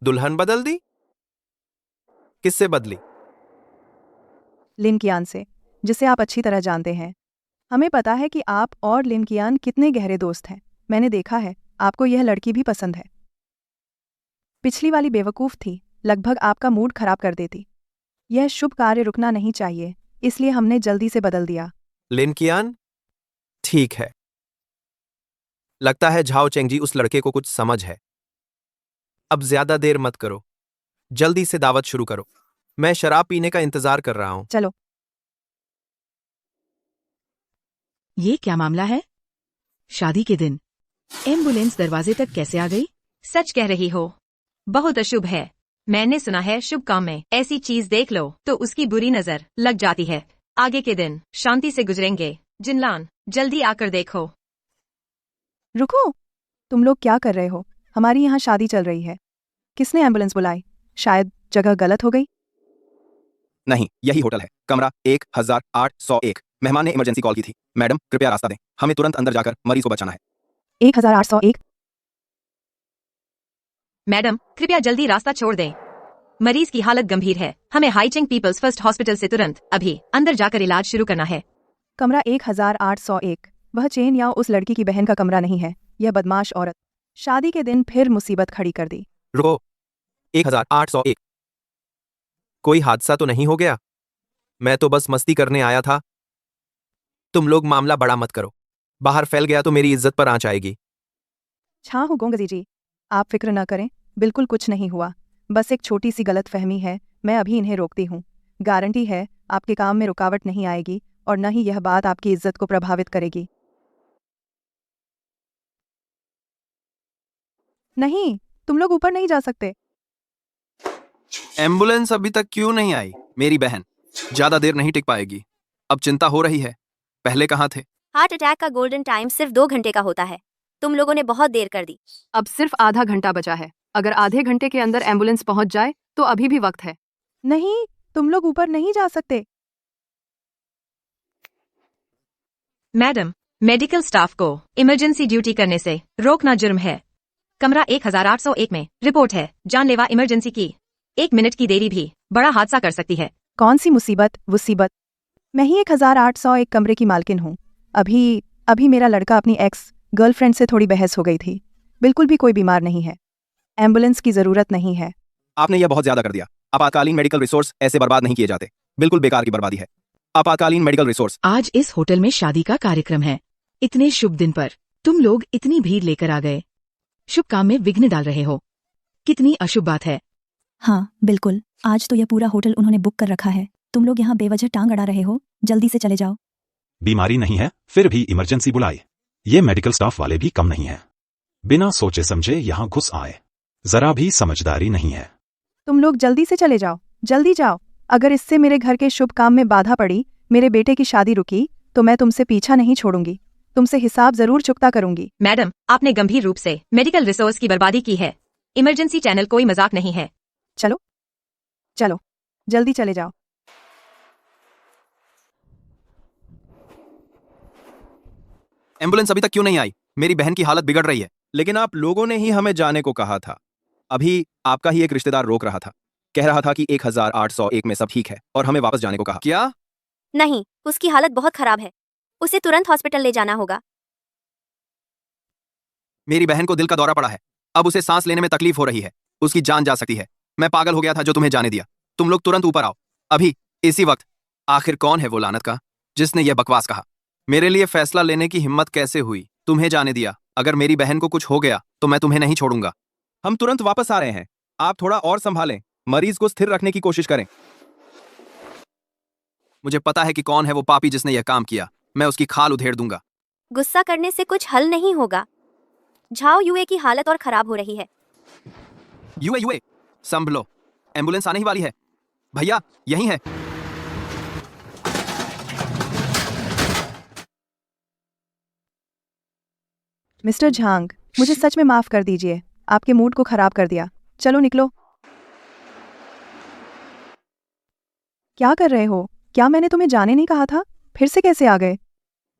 दुल्हन बदल दी? किससे बदली? लिन कियान से, जिसे आप अच्छी तरह जानते हैं। हमें पता है कि आप और लिन कियान कितने गहरे दोस्त हैं। मैंने देखा है, आपको यह लड़की भी पसंद है। पिछली वाली बेवकूफ़ थी, लगभग आपका मूड खराब कर देती। यह शुभ कार्य रुकना नहीं चाहिए, इसलिए हमने जल्दी से बदल दिया। लिन कियान? ठीक है। लगता है झाओ चेंगजी उस लड़के को कुछ समझ है। अब ज्यादा देर मत करो, जल्दी से दावत शुरू करो। मैं शराब पीने का इंतजार कर रहा हूं। चलो। ये क्या मामला है? शादी के दिन एम्बुलेंस दरवाजे तक कैसे आ गई? सच कह रही हो, बहुत अशुभ है। मैंने सुना है शुभ काम में ऐसी चीज देख लो तो उसकी बुरी नजर लग जाती है। आगे के दिन शांति से गुजरेंगे। जिनलान, जल्दी आकर देखो। रुको, तुम लोग क्या कर रहे हो? हमारी यहाँ शादी चल रही है। किसने एम्बुलेंस बुलाई? शायद जगह गलत हो गई। नहीं, यही होटल है। कमरा 1801। मेहमान ने इमरजेंसी कॉल की थी। मैडम, कृपया रास्ता दें, हमें तुरंत अंदर जाकर मरीज को बचाना है। 1801। मैडम, कृपया जल्दी रास्ता छोड़ दें। मरीज की हालत गंभीर है। हमें हाईचिंग पीपल्स फर्स्ट हॉस्पिटल से तुरंत अभी अंदर जाकर इलाज शुरू करना है। कमरा 1801। वह चेन या उस लड़की की बहन का कमरा नहीं है। यह बदमाश औरत शादी के दिन फिर मुसीबत खड़ी कर दी। रुको, 1801। कोई हादसा तो नहीं हो गया? मैं तो बस मस्ती करने आया था। तुम लोग मामला बड़ा मत करो, बाहर फैल गया तो मेरी इज्जत पर आंच आएगी। छाहू गोंगजी जी, आप फिक्र न करें, बिल्कुल कुछ नहीं हुआ। बस एक छोटी सी गलत फहमी है। मैं अभी इन्हें रोकती हूँ। गारंटी है आपके काम में रुकावट नहीं आएगी और न ही यह बात आपकी इज्जत को प्रभावित करेगी। नहीं, तुम लोग ऊपर नहीं जा सकते। एम्बुलेंस अभी तक क्यों नहीं आई? मेरी बहन ज्यादा देर नहीं टिक पाएगी। अब चिंता हो रही है। पहले कहाँ थे? हार्ट अटैक का गोल्डन टाइम सिर्फ 2 घंटे का होता है। तुम लोगों ने बहुत देर कर दी। अब सिर्फ आधा घंटा बचा है। अगर आधे घंटे के अंदर एम्बुलेंस पहुंच जाए तो अभी भी वक्त है। नहीं, तुम लोग ऊपर नहीं जा सकते। मैडम, मेडिकल स्टाफ को इमरजेंसी ड्यूटी करने से रोकना जुर्म है। कमरा 1801 में रिपोर्ट है जानलेवा इमरजेंसी की। 1 मिनट की देरी भी बड़ा हादसा कर सकती है। कौन सी मुसीबत? मुसीबत? मैं ही 1801 कमरे की मालकिन हूँ। अभी मेरा लड़का अपनी एक्स गर्लफ्रेंड से थोड़ी बहस हो गई थी। बिल्कुल भी कोई बीमार नहीं है। एम्बुलेंस की जरूरत नहीं है। आपने यह बहुत ज्यादा कर दिया। आपातकालीन मेडिकल रिसोर्स ऐसे बर्बाद नहीं किए जाते। बिल्कुल बेकार की बर्बादी है। आपातकालीन मेडिकल रिसोर्स। आज इस होटल में शादी का कार्यक्रम है। इतने शुभ दिन पर तुम लोग इतनी भीड़ लेकर आ गए। शुभ काम में विघ्न डाल रहे हो। कितनी अशुभ बात है। हाँ बिल्कुल, आज तो यह पूरा होटल उन्होंने बुक कर रखा है। तुम लोग यहाँ बेवजह टांग अड़ा रहे हो। जल्दी से चले जाओ। बीमारी नहीं है फिर भी इमरजेंसी बुलाई। ये मेडिकल स्टाफ वाले भी कम नहीं है। बिना सोचे समझे यहाँ घुस आए। जरा भी समझदारी नहीं है। तुम लोग जल्दी से चले जाओ, जल्दी जाओ। अगर इससे मेरे घर के शुभ काम में बाधा पड़ी, मेरे बेटे की शादी रुकी, तो मैं तुमसे पीछा नहीं छोड़ूंगी। तुमसे हिसाब जरूर चुकता करूंगी। मैडम, आपने गंभीर रूप से मेडिकल रिसोर्स की बर्बादी की है। इमरजेंसी चैनल कोई मजाक नहीं है। चलो चलो। जल्दी चले जाओ। एम्बुलेंस अभी तक क्यों नहीं आई? मेरी बहन की हालत बिगड़ रही है। लेकिन आप लोगों ने ही हमें जाने को कहा था। अभी आपका ही एक रिश्तेदार रोक रहा था, कह रहा था कि 1801 में सब ठीक है और हमें वापस जाने को कहा। क्या? नहीं, उसकी हालत बहुत खराब है। उसे तुरंत हॉस्पिटल ले जाना होगा। मेरी बहन को दिल का दौरा पड़ा है। अब उसे सांस लेने में तकलीफ हो रही है। उसकी जान जा सकती है। मैं पागल हो गया था जो तुम्हें जाने दिया। तुम लोग तुरंत ऊपर आओ, अभी, इसी वक्त। आखिर कौन है वो लानत का जिसने यह बकवास कहा? मेरे लिए फैसला लेने की हिम्मत कैसे हुई? तुम्हें जाने दिया। अगर मेरी बहन को कुछ हो गया तो मैं तुम्हें नहीं छोड़ूंगा। हम तुरंत वापस आ रहे हैं। आप थोड़ा और संभालें, मरीज को स्थिर रखने की कोशिश करें। मुझे पता है कि कौन है वो पापी जिसने यह काम किया। मैं उसकी खाल उधेड़ दूंगा। गुस्सा करने से कुछ हल नहीं होगा। झाओ युए की हालत और खराब हो रही है। युए, संभलो, एम्बुलेंस आने ही वाली है। भैया, यही है। मिस्टर झांग, मुझे सच में माफ कर दीजिए। आपके मूड को खराब कर दिया। चलो निकलो। क्या कर रहे हो? क्या मैंने तुम्हें जाने नहीं कहा था? फिर से कैसे आ गए?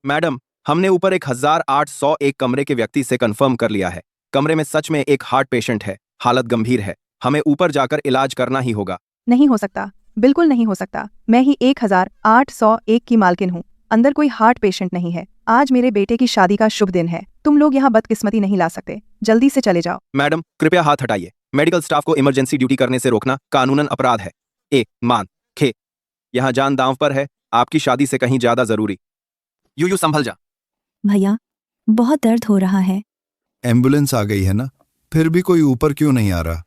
मैडम, हमने ऊपर 1801 कमरे के व्यक्ति से कंफर्म कर लिया है। कमरे में सच में एक हार्ट पेशेंट है। हालत गंभीर है। हमें ऊपर जाकर इलाज करना ही होगा। नहीं हो सकता, बिल्कुल नहीं हो सकता। मैं ही 1801 की मालकिन हूँ। अंदर कोई हार्ट पेशेंट नहीं है। आज मेरे बेटे की शादी का शुभ दिन है। तुम लोग यहाँ बदकिस्मती नहीं ला सकते। जल्दी से चले जाओ। मैडम, कृपया हाथ हटाइए। मेडिकल स्टाफ को इमरजेंसी ड्यूटी करने से रोकना कानूनन अपराध है। मान खे, यहाँ जान दांव पर है। आपकी शादी से कहीं ज्यादा जरूरी। यू संभल जा। भैया, बहुत दर्द हो रहा है। एम्बुलेंस आ गई है ना? फिर भी कोई ऊपर क्यों नहीं आ रहा?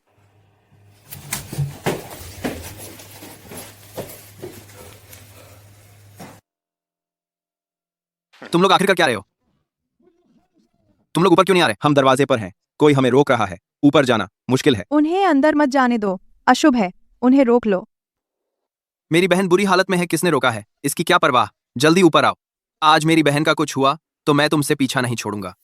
तुम लोग आखिर कर क्या रहे हो? तुम लोग ऊपर क्यों नहीं आ रहे? हम दरवाजे पर हैं। कोई हमें रोक रहा है। ऊपर जाना मुश्किल है। उन्हें अंदर मत जाने दो, अशुभ है। उन्हें रोक लो। मेरी बहन बुरी हालत में है। किसने रोका है? इसकी क्या परवाह। जल्दी ऊपर आओ। आज मेरी बहन का कुछ हुआ तो मैं तुमसे पीछा नहीं छोड़ूंगा।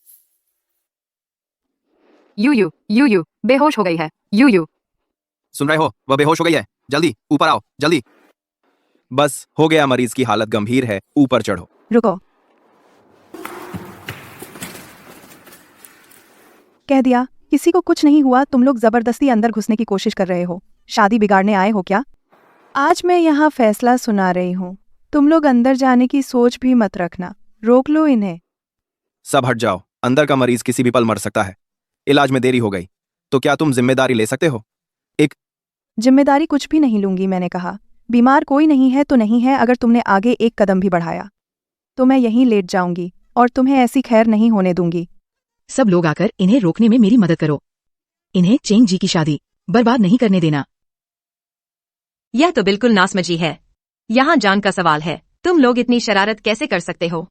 यू बेहोश हो गई है। यू सुन रहे हो? वह बेहोश हो गई है। जल्दी ऊपर आओ, जल्दी। बस हो गया, मरीज की हालत गंभीर है। ऊपर चढ़ो। रुको। कह दिया, किसी को कुछ नहीं हुआ। तुम लोग जबरदस्ती अंदर घुसने की कोशिश कर रहे हो। शादी बिगाड़ने आए हो क्या? आज मैं यहाँ फैसला सुना रही हूँ। तुम लोग अंदर जाने की सोच भी मत रखना। रोक लो इन्हें। सब हट जाओ। अंदर का मरीज किसी भी पल मर सकता है। इलाज में देरी हो गई तो क्या तुम जिम्मेदारी ले सकते हो? जिम्मेदारी कुछ भी नहीं लूंगी। मैंने कहा, बीमार कोई नहीं है तो नहीं है। अगर तुमने आगे एक कदम भी बढ़ाया तो मैं यहीं लेट जाऊंगी और तुम्हें ऐसी खैर नहीं होने दूंगी। सब लोग आकर इन्हें रोकने में मेरी मदद करो। इन्हें चेंग जी की शादी बर्बाद नहीं करने देना। यह तो बिल्कुल नासमझी है। यहाँ जान का सवाल है। तुम लोग इतनी शरारत कैसे कर सकते हो?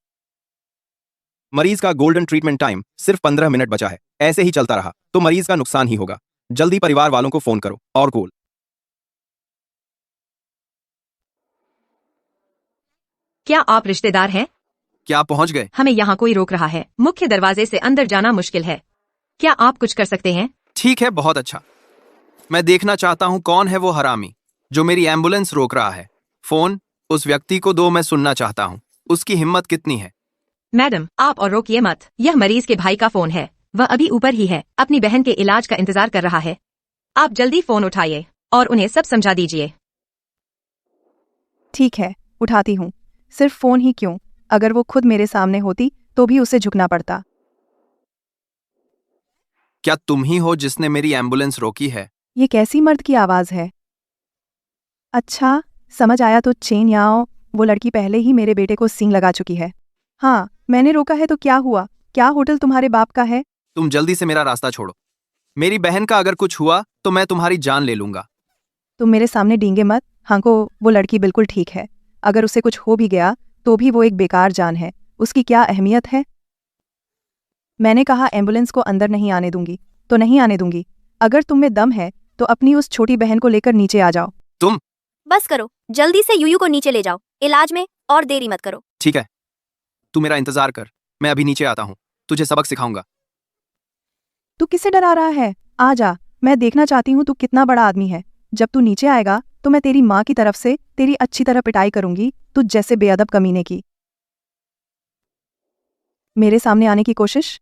मरीज का गोल्डन ट्रीटमेंट टाइम सिर्फ 15 मिनट बचा है। ऐसे ही चलता रहा तो मरीज का नुकसान ही होगा। जल्दी परिवार वालों को फोन करो और कॉल। क्या आप रिश्तेदार हैं? क्या आप पहुंच गए? हमें यहाँ कोई रोक रहा है। मुख्य दरवाजे से अंदर जाना मुश्किल है। क्या आप कुछ कर सकते हैं? ठीक है, बहुत अच्छा। मैं देखना चाहता हूं कौन है वो हरामी जो मेरी एम्बुलेंस रोक रहा है। फोन उस व्यक्ति को दो, मैं सुनना चाहता हूं उसकी हिम्मत कितनी है। मैडम, आप और रोकिए मत। यह मरीज के भाई का फोन है। वह अभी ऊपर ही है। अपनी बहन के इलाज का इंतजार कर रहा है। आप जल्दी फोन उठाइए और उन्हें सब समझा दीजिए। ठीक है, उठाती हूँ। सिर्फ फोन ही क्यों, अगर वो खुद मेरे सामने होती तो भी उसे झुकना पड़ता। क्या तुम ही हो जिसने मेरी एम्बुलेंस रोकी है? ये कैसी मर्द की आवाज है? अच्छा, समझ आया। तो चेन याओ, वो लड़की पहले ही मेरे बेटे को सींग लगा चुकी है। हाँ, मैंने रोका है तो क्या हुआ? क्या होटल तुम्हारे बाप का है? तुम जल्दी से मेरा रास्ता छोड़ो। मेरी बहन का अगर कुछ हुआ तो मैं तुम्हारी जान ले लूंगा। तुम मेरे सामने डींगे मत। हांको, वो लड़की बिल्कुल ठीक है। अगर उसे कुछ हो भी गया तो भी वो एक बेकार जान है। उसकी क्या अहमियत है? मैंने कहा एम्बुलेंस को अंदर नहीं आने दूंगी तो नहीं आने दूंगी। अगर तुम में दम है तो अपनी उस छोटी बहन को लेकर नीचे आ जाओ। तुम बस करो, जल्दी से यूयू को नीचे ले जाओ। इलाज में और देरी मत करो। ठीक है, तू मेरा इंतजार कर। मैं अभी नीचे आता हूँ, तुझे सबक सिखाऊंगा। तू किसे डरा रहा है? आ जा, मैं देखना चाहती हूँ तू कितना बड़ा आदमी है। जब तू नीचे आएगा तो मैं तेरी माँ की तरफ से तेरी अच्छी तरह पिटाई करूंगी, तुझ जैसे बेअदब कमीने की। मेरे सामने आने की कोशिश।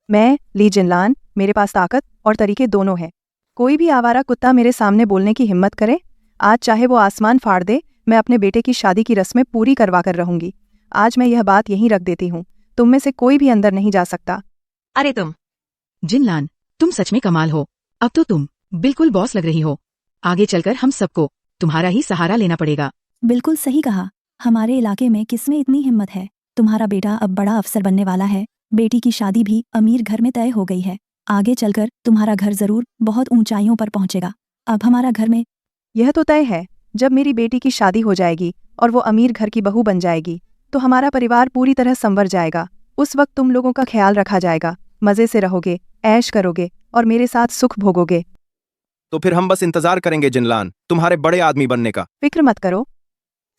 मैं ली जिनलान, मेरे पास ताकत और तरीके दोनों हैं। कोई भी आवारा कुत्ता मेरे सामने बोलने की हिम्मत करे, आज चाहे वो आसमान फाड़ दे, मैं अपने बेटे की शादी की रस्में पूरी करवा कर रहूंगी। आज मैं यह बात यहीं रख देती हूँ, तुम में से कोई भी अंदर नहीं जा सकता। अरे जिनलान, तुम सच में कमाल हो। अब तो तुम बिल्कुल बॉस लग रही हो। आगे चलकर हम सबको तुम्हारा ही सहारा लेना पड़ेगा। बिल्कुल सही कहा। हमारे इलाके में किसमें इतनी हिम्मत है? तुम्हारा बेटा अब बड़ा अफसर बनने वाला है, बेटी की शादी भी अमीर घर में तय हो गई है। आगे चलकर तुम्हारा घर जरूर बहुत ऊंचाइयों पर पहुंचेगा। अब हमारा घर में यह तो तय है, जब मेरी बेटी की शादी हो जाएगी और वो अमीर घर की बहू बन जाएगी तो हमारा परिवार पूरी तरह संवर जाएगा। उस वक्त तुम लोगों का ख्याल रखा जाएगा, मजे से रहोगे, ऐश करोगे और मेरे साथ सुख भोगोगे। तो फिर हम बस इंतजार करेंगे जिनलान, तुम्हारे बड़े आदमी बनने का। फिक्र मत करो,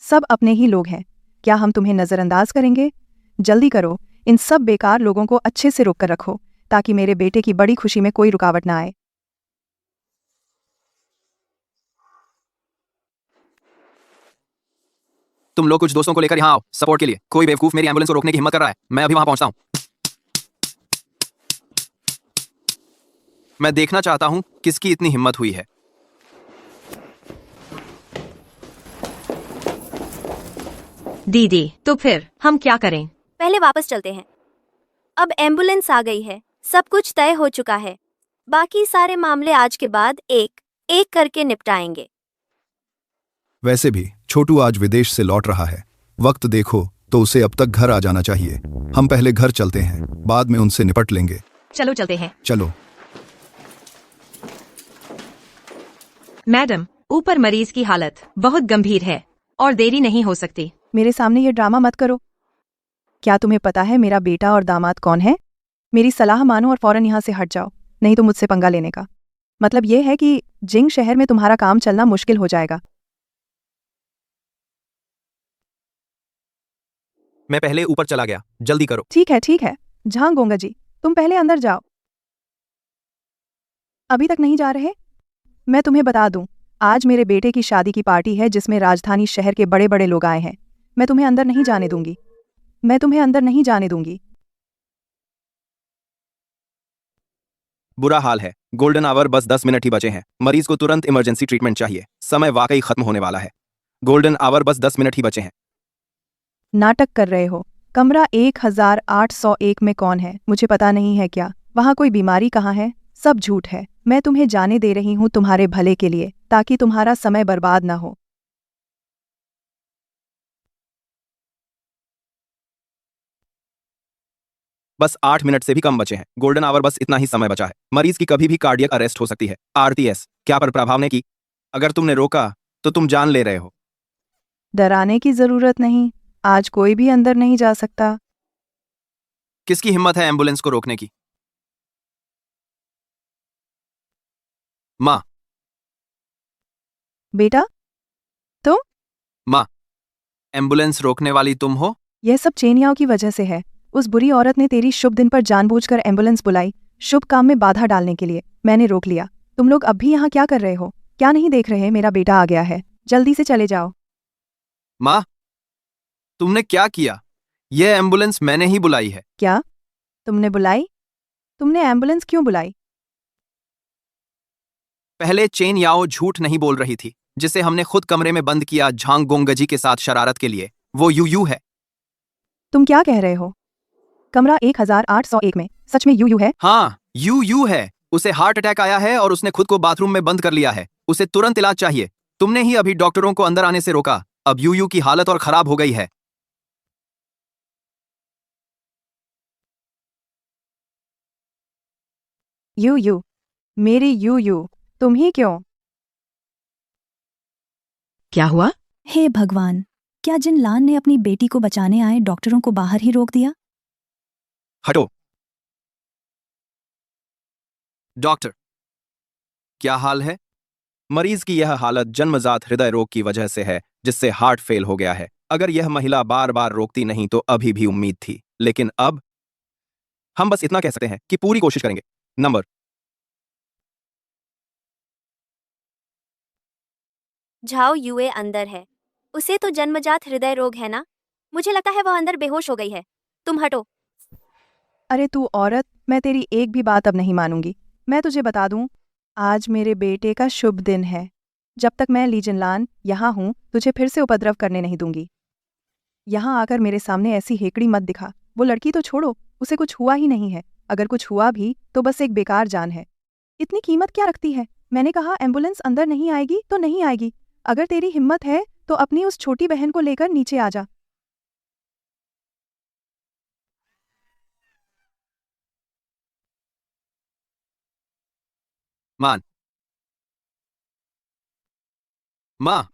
सब अपने ही लोग हैं। क्या हम तुम्हें नजरअंदाज करेंगे? जल्दी करो, इन सब बेकार लोगों को अच्छे से रोक कर रखो ताकि मेरे बेटे की बड़ी खुशी में कोई रुकावट ना आए। तुम लोग कुछ दोस्तों को लेकर यहाँ आओ सपोर्ट के लिए। कोई बेवकूफ मेरी एम्बुलेंस को रोकने की हिम्मत कर रहा है, मैं अभी वहां पहुंचता हूं। मैं देखना चाहता हूं किसकी इतनी हिम्मत हुई है। दीदी, तो फिर हम क्या करें? पहले वापस चलते हैं। अब एम्बुलेंस आ गई है, सब कुछ तय हो चुका है। बाकी सारे मामले आज के बाद एक एक करके निपटाएंगे। वैसे भी छोटू आज विदेश से लौट रहा है, वक्त देखो तो उसे अब तक घर आ जाना चाहिए। हम पहले घर चलते हैं, बाद में उनसे निपट लेंगे। चलो चलते हैं। चलो। मैडम, ऊपर मरीज की हालत बहुत गंभीर है और देरी नहीं हो सकती। मेरे सामने ये ड्रामा मत करो। क्या तुम्हें पता है मेरा बेटा और दामाद कौन है? मेरी सलाह मानो और फौरन यहाँ से हट जाओ, नहीं तो मुझसे पंगा लेने का मतलब ये है कि जिंग शहर में तुम्हारा काम चलना मुश्किल हो जाएगा। मैं पहले ऊपर चला गया, जल्दी करो। ठीक है, झांग गोंगा जी, तुम पहले अंदर जाओ। अभी तक नहीं जा रहे? मैं तुम्हें बता दूं, आज मेरे बेटे की शादी की पार्टी है जिसमें राजधानी शहर के बड़े बड़े लोग आए हैं। मैं तुम्हें अंदर नहीं जाने दूंगी, मैं तुम्हें अंदर नहीं जाने दूंगी। बुरा हाल है, गोल्डन आवर बस 10 मिनट ही बचे हैं। मरीज को तुरंत इमरजेंसी ट्रीटमेंट चाहिए, समय वाकई खत्म होने वाला है। गोल्डन आवर बस 10 मिनट ही बचे हैं। नाटक कर रहे हो। कमरा 1801 में कौन है मुझे पता नहीं है क्या? वहाँ कोई बीमारी कहाँ है? सब झूठ है। मैं तुम्हें जाने दे रही हूँ तुम्हारे भले के लिए, ताकि तुम्हारा समय बर्बाद ना हो। बस 8 मिनट से भी कम बचे हैं। गोल्डन आवर बस इतना ही समय बचा है। मरीज की कभी भी कार्डियक अरेस्ट हो सकती है। आरटीएस क्या पर प्रभाव ने की? अगर तुमने रोका तो तुम जान ले रहे हो। डराने की जरूरत नहीं, आज कोई भी अंदर नहीं जा सकता। किसकी हिम्मत है एम्बुलेंस को रोकने की? माँ। बेटा, तुम? माँ, एम्बुलेंस रोकने वाली तुम हो? यह सब चेनियाओं की वजह से है। उस बुरी औरत ने तेरी शुभ दिन पर जानबूझकर एम्बुलेंस बुलाई, शुभ काम में बाधा डालने के लिए। मैंने रोक लिया। तुम लोग अब भी यहाँ क्या कर रहे हो? क्या नहीं देख रहे मेरा बेटा आ गया है? जल्दी से चले जाओ। माँ, तुमने क्या किया? यह एम्बुलेंस मैंने ही बुलाई है। क्या तुमने बुलाई? तुमने एम्बुलेंस क्यों बुलाई? पहले चेन याओ झूठ नहीं बोल रही थी, जिसे हमने खुद कमरे में बंद किया झांग गोंगजी के साथ शरारत के लिए। वो यूयू है। तुम क्या कह रहे हो? कमरा 1801 में सच में यूयू है? हाँ, यूयू है। उसे हार्ट अटैक आया है और उसने खुद को बाथरूम में बंद कर लिया है। उसे तुरंत इलाज चाहिए। तुमने ही अभी डॉक्टरों को अंदर आने से रोका। अब यूयू की हालत और खराब हो गई है। यूयू, मेरी यूयू, तुम ही क्यों? क्या हुआ? हे भगवान, क्या जिनलान ने अपनी बेटी को बचाने आए डॉक्टरों को बाहर ही रोक दिया? हटो। डॉक्टर, क्या हाल है? मरीज की यह हालत जन्मजात हृदय रोग की वजह से है, जिससे हार्ट फेल हो गया है। अगर यह महिला बार बार रोकती नहीं तो अभी भी उम्मीद थी, लेकिन अब हम बस इतना कह सकते हैं कि पूरी कोशिश करेंगे। नंबर झाओ यूए अंदर है। उसे तो जन्मजात हृदय रोग है ना। मुझे लगता है वह अंदर बेहोश हो गई है। तुम हटो। अरे तू औरत, मैं तेरी एक भी बात अब नहीं मानूंगी। मैं तुझे बता दूं, आज मेरे बेटे का शुभ दिन है। जब तक मैं लीजनलान यहाँ हूँ तुझे फिर से उपद्रव करने नहीं दूंगी। यहाँ आकर मेरे सामने ऐसी हेकड़ी मत दिखा। वो लड़की तो छोड़ो, उसे कुछ हुआ ही नहीं है। अगर कुछ हुआ भी तो बस एक बेकार जान है। इतनी कीमत क्या रखती है? मैंने कहा एम्बुलेंस अंदर नहीं आएगी तो नहीं आएगी। अगर तेरी हिम्मत है तो अपनी उस छोटी बहन को लेकर नीचे आ जा। मान माँ,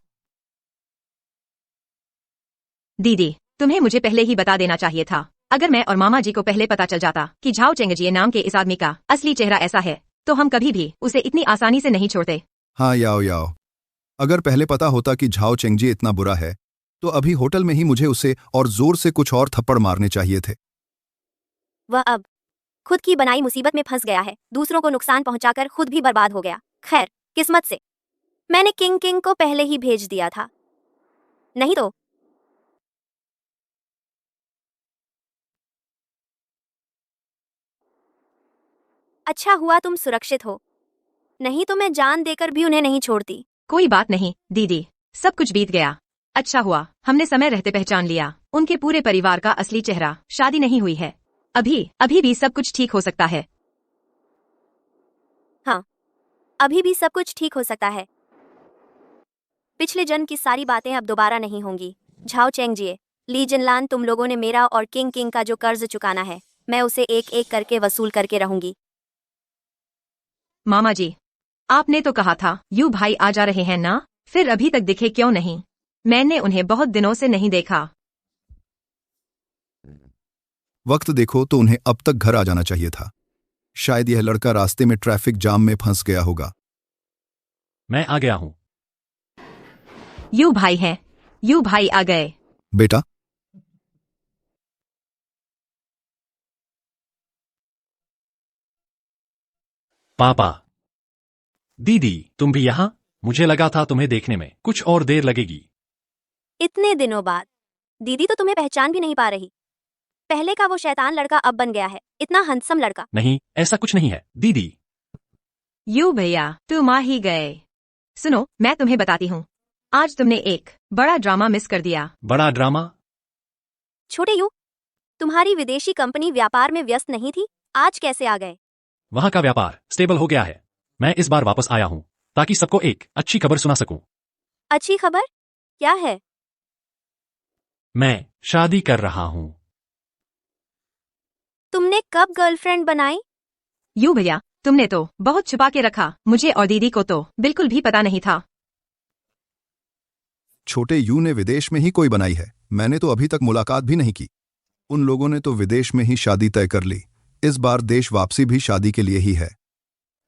दीदी, तुम्हें मुझे पहले ही बता देना चाहिए था। अगर मैं और मामा जी को पहले पता चल जाता कि झाओ चेंगजिए नाम के इस आदमी का असली चेहरा ऐसा है, तो हम कभी भी उसे इतनी आसानी से नहीं छोड़ते। हाँ याओ याओ, अगर पहले पता होता कि झाओ चेंगजी इतना बुरा है तो अभी होटल में ही मुझे उसे और जोर से कुछ और थप्पड़ मारने चाहिए थे। वह अब खुद की बनाई मुसीबत में फंस गया है। दूसरों को नुकसान पहुंचाकर खुद भी बर्बाद हो गया। खैर, किस्मत से मैंने किंग किंग को पहले ही भेज दिया था, नहीं तो। अच्छा हुआ तुम सुरक्षित हो, नहीं तो मैं जान देकर भी उन्हें नहीं छोड़ती। कोई बात नहीं दीदी, सब कुछ बीत गया। अच्छा हुआ हमने समय रहते पहचान लिया उनके पूरे परिवार का असली चेहरा। शादी नहीं हुई है अभी, अभी भी सब कुछ ठीक हो सकता है। हाँ, अभी भी सब कुछ ठीक हो सकता है। पिछले जन्म की सारी बातें अब दोबारा नहीं होंगी। झाओ चेंगजिए, ली जिनलान, तुम लोगों ने मेरा और किंग किंग का जो कर्ज चुकाना है, मैं उसे एक एक करके वसूल करके रहूंगी। मामा जी, आपने तो कहा था यू भाई आ जा रहे हैं ना, फिर अभी तक दिखे क्यों नहीं? मैंने उन्हें बहुत दिनों से नहीं देखा। वक्त देखो तो उन्हें अब तक घर आ जाना चाहिए था। शायद यह लड़का रास्ते में ट्रैफिक जाम में फंस गया होगा। मैं आ गया हूं। यू भाई हैं, यू भाई आ गए। बेटा, पापा। दीदी, तुम भी यहाँ? मुझे लगा था तुम्हें देखने में कुछ और देर लगेगी। इतने दिनों बाद दीदी तो तुम्हें पहचान भी नहीं पा रही। पहले का वो शैतान लड़का अब बन गया है, इतना हंसम लड़का। नहीं, ऐसा कुछ नहीं है दीदी। यू भैया, तुम आ ही गए। सुनो, मैं तुम्हें बताती हूँ, आज तुमने एक बड़ा ड्रामा मिस कर दिया। बड़ा ड्रामा? छोटे यू, तुम्हारी विदेशी कंपनी व्यापार में व्यस्त नहीं थी, आज कैसे आ गए? वहां का व्यापार स्टेबल हो गया है। मैं इस बार वापस आया हूं ताकि सबको एक अच्छी खबर सुना सकूं। अच्छी खबर क्या है? मैं शादी कर रहा हूं। तुमने कब गर्लफ्रेंड बनाई? यू भैया, तुमने तो बहुत छुपा के रखा। मुझे और दीदी को तो बिल्कुल भी पता नहीं था। छोटे यू ने विदेश में ही कोई बनाई है। मैंने तो अभी तक मुलाकात भी नहीं की। उन लोगों ने तो विदेश में ही शादी तय कर ली। इस बार देश वापसी भी शादी के लिए ही है।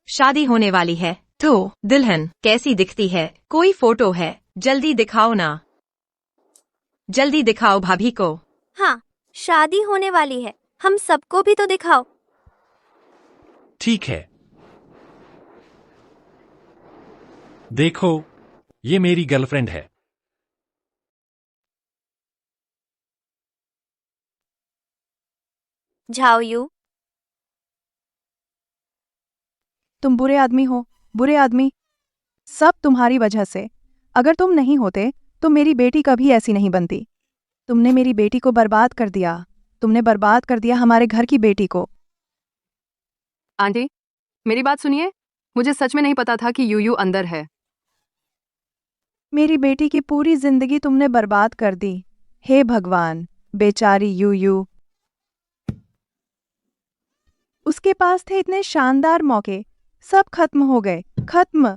शादी होने वाली है तो दुल्हन कैसी दिखती है? कोई फोटो है? जल्दी दिखाओ ना, जल्दी दिखाओ भाभी को। हाँ, शादी होने वाली है, हम सबको भी तो दिखाओ। ठीक है, देखो, ये मेरी गर्लफ्रेंड है। झाओ यू, तुम बुरे आदमी हो, बुरे आदमी। सब तुम्हारी वजह से। अगर तुम नहीं होते तो मेरी बेटी कभी ऐसी नहीं बनती। तुमने मेरी बेटी को बर्बाद कर दिया। तुमने बर्बाद कर दिया हमारे घर की बेटी को। आंटी, मेरी बात सुनिए। मुझे सच में नहीं पता था कि यूयू अंदर है। मेरी बेटी की पूरी जिंदगी तुमने बर्बाद कर दी। हे भगवान, बेचारी यूयू। उसके पास थे इतने शानदार मौके, सब खत्म हो गए, खत्म।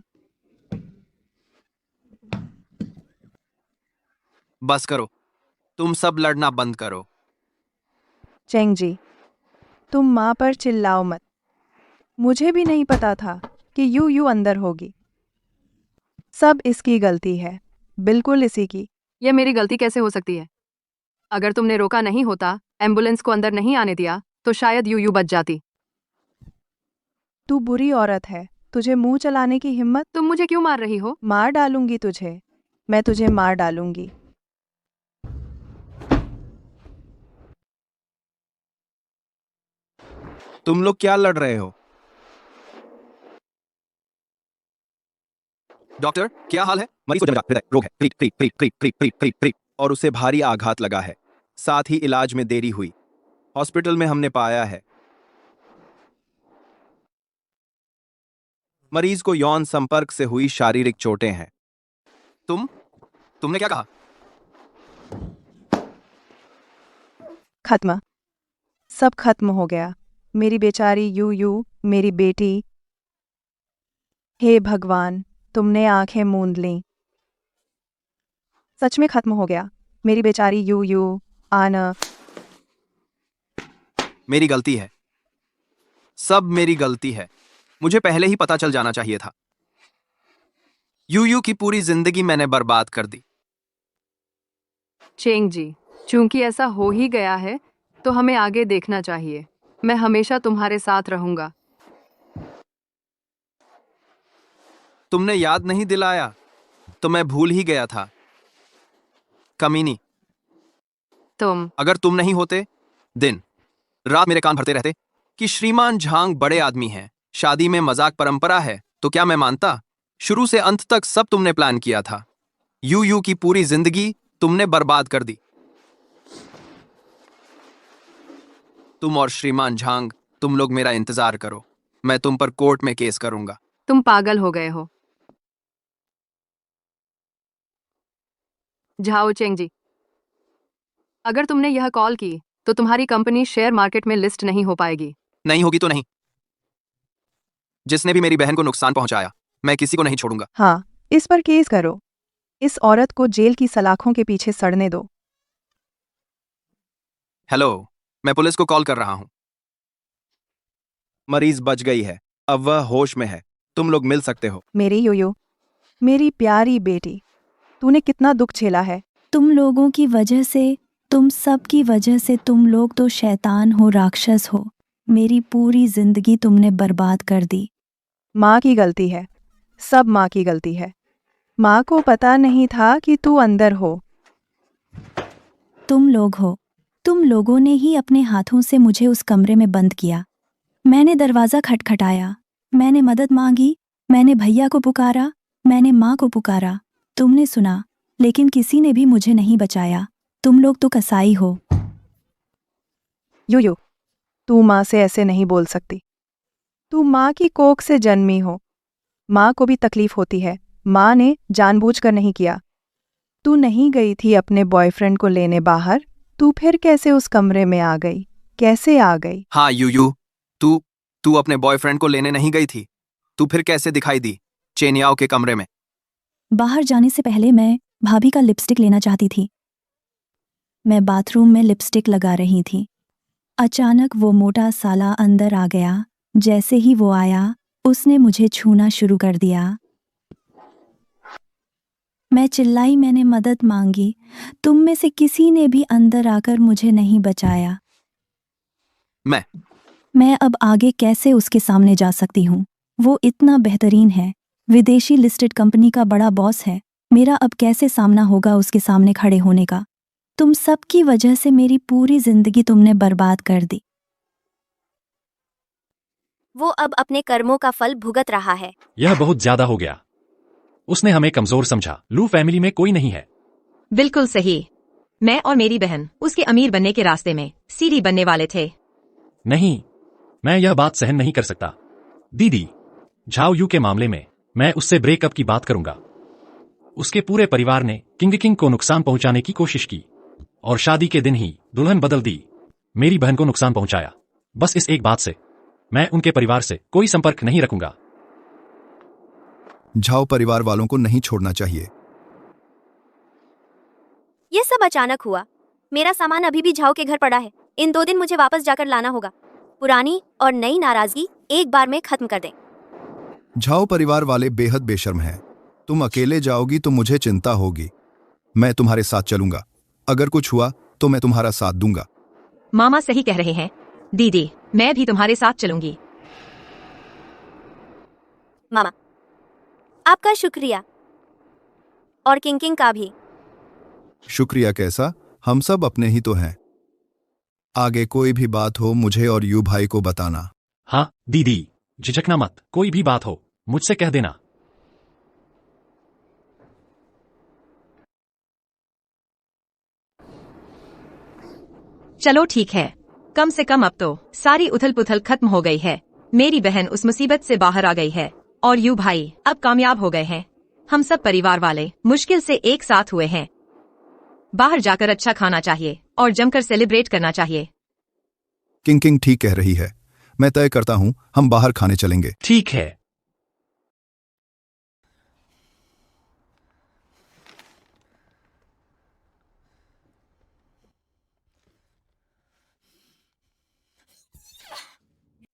बस करो, तुम सब लड़ना बंद करो। चेंग जी, तुम माँ पर चिल्लाओ मत। मुझे भी नहीं पता था कि यूयू अंदर होगी। सब इसकी गलती है, बिल्कुल इसी की। यह मेरी गलती कैसे हो सकती है? अगर तुमने रोका नहीं होता, एम्बुलेंस को अंदर नहीं आने दिया, तो शायद यूयू बच जाती। तू बुरी औरत है, तुझे मुंह चलाने की हिम्मत। तुम मुझे क्यों मार रही हो? मार डालूंगी तुझे। मैं तुझे मार डालूंगी। तुम लोग क्या लड़ रहे हो? डॉक्टर, क्या हाल है? मरीज को जन्मजात हृदय रोग है, और उसे भारी आघात लगा है। साथ ही इलाज में देरी हुई। हॉस्पिटल में हमने पाया है मरीज को यौन संपर्क से हुई शारीरिक चोटें हैं। तुमने क्या कहा? खत्म, सब खत्म हो गया। मेरी बेचारी यू, मेरी बेटी। हे भगवान, तुमने आंखें मूंद लीं। सच में खत्म हो गया। मेरी बेचारी यू आना। मेरी गलती है, सब मेरी गलती है। मुझे पहले ही पता चल जाना चाहिए था। यू की पूरी जिंदगी मैंने बर्बाद कर दी। चेंग जी, चूंकि ऐसा हो ही गया है तो हमें आगे देखना चाहिए। मैं हमेशा तुम्हारे साथ रहूंगा। तुमने याद नहीं दिलाया तो मैं भूल ही गया था। कमीनी, अगर तुम नहीं होते, दिन रात मेरे कान भरते रहते कि श्रीमान झांग बड़े आदमी हैं, शादी में मजाक परंपरा है, तो क्या मैं मानता? शुरू से अंत तक सब तुमने प्लान किया था। यू की पूरी जिंदगी तुमने बर्बाद कर दी। तुम और श्रीमान झांग, तुम लोग मेरा इंतजार करो। मैं तुम पर कोर्ट में केस करूंगा। तुम पागल हो गए हो। झाओ चेंग जी, अगर तुमने यह कॉल की तो तुम्हारी कंपनी शेयर मार्केट में लिस्ट नहीं हो पाएगी। नहीं होगी तो नहीं। जिसने भी मेरी बहन को नुकसान पहुंचाया, मैं किसी को नहीं छोड़ूंगा। हाँ, इस पर केस करो। इस औरत को जेल की सलाखों के पीछे सड़ने दो। हेलो, मैं पुलिस को कॉल कर रहा हूं। मरीज बच गई है, अब वह होश में है। तुम लोग मिल सकते हो। मेरी यो, मेरी प्यारी बेटी, तूने कितना दुख झेला है। तुम लोगों की वजह से, तुम सब की वजह से तुम लोग तो शैतान हो, राक्षस हो। मेरी पूरी जिंदगी तुमने बर्बाद कर दी। माँ की गलती है, सब माँ की गलती है। माँ को पता नहीं था कि तू अंदर हो। तुम लोग हो, तुम लोगों ने ही अपने हाथों से मुझे उस कमरे में बंद किया। मैंने दरवाज़ा खटखटाया, मैंने मदद मांगी, मैंने भैया को पुकारा, मैंने माँ को पुकारा। तुमने सुना, लेकिन किसी ने भी मुझे नहीं बचाया। तुम लोग तो कसाई हो। यो, तू माँ से ऐसे नहीं बोल सकती। तू माँ की कोख से जन्मी हो। माँ को भी तकलीफ होती है। माँ ने जानबूझकर नहीं किया। तू नहीं गई थी अपने बॉयफ्रेंड को लेने बाहर, तू फिर कैसे उस कमरे में आ गई? कैसे आ गई? हाँ यू, तू अपने बॉयफ्रेंड को लेने नहीं गई थी। तू फिर कैसे दिखाई दी चेनियाओ के कमरे में? बाहर जाने से पहले मैं भाभी का लिपस्टिक लेना चाहती थी। मैं बाथरूम में लिपस्टिक लगा रही थी। अचानक वो मोटा साला अंदर आ गया। जैसे ही वो आया, उसने मुझे छूना शुरू कर दिया। मैं चिल्लाई, मैंने मदद मांगी। तुम में से किसी ने भी अंदर आकर मुझे नहीं बचाया। मैं अब आगे कैसे उसके सामने जा सकती हूँ? वो इतना बेहतरीन है, विदेशी लिस्टेड कंपनी का बड़ा बॉस है। मेरा अब कैसे सामना होगा उसके सामने खड़े होने का? तुम सबकी वजह से मेरी पूरी जिंदगी तुमने बर्बाद कर दी। वो अब अपने कर्मों का फल भुगत रहा है। यह बहुत ज्यादा हो गया। उसने हमें कमजोर समझा। लू फैमिली में कोई नहीं है। बिल्कुल सही। मैं और मेरी बहन उसके अमीर बनने के रास्ते में सीढ़ी बनने वाले थे। नहीं, मैं यह बात सहन नहीं कर सकता। दीदी, झाओ यू के मामले में मैं उससे ब्रेकअप की बात करूंगा। उसके पूरे परिवार ने किंग को नुकसान पहुंचाने की कोशिश की और शादी के दिन ही दुल्हन बदल दी। मेरी बहन को नुकसान पहुंचाया। बस इस एक बात से मैं उनके परिवार से कोई संपर्क नहीं रखूंगा। झाओ परिवार वालों को नहीं छोड़ना चाहिए। ये सब अचानक हुआ। मेरा सामान अभी भी झाओ के घर पड़ा है। इन 2 दिन मुझे वापस जाकर लाना होगा। पुरानी और नई नाराजगी एक बार में खत्म कर दें। झाओ परिवार वाले बेहद बेशर्म हैं। तुम अकेले जाओगी तो मुझे चिंता होगी। मैं तुम्हारे साथ चलूंगा। अगर कुछ हुआ तो मैं तुम्हारा साथ दूंगा। मामा सही कह रहे हैं। दीदी, मैं भी तुम्हारे साथ चलूंगी। मामा, आपका शुक्रिया। और किंग का भी। शुक्रिया कैसा, हम सब अपने ही तो हैं। आगे कोई भी बात हो मुझे और यू भाई को बताना। हाँ दीदी, झिझकना मत, कोई भी बात हो मुझसे कह देना। चलो ठीक है, कम से कम अब तो सारी उथल पुथल खत्म हो गई है। मेरी बहन उस मुसीबत से बाहर आ गई है और यू भाई अब कामयाब हो गए हैं। हम सब परिवार वाले मुश्किल से एक साथ हुए हैं। बाहर जाकर अच्छा खाना चाहिए और जमकर सेलिब्रेट करना चाहिए। किंग ठीक कह रही है, मैं तय करता हूं हम बाहर खाने चलेंगे। ठीक है।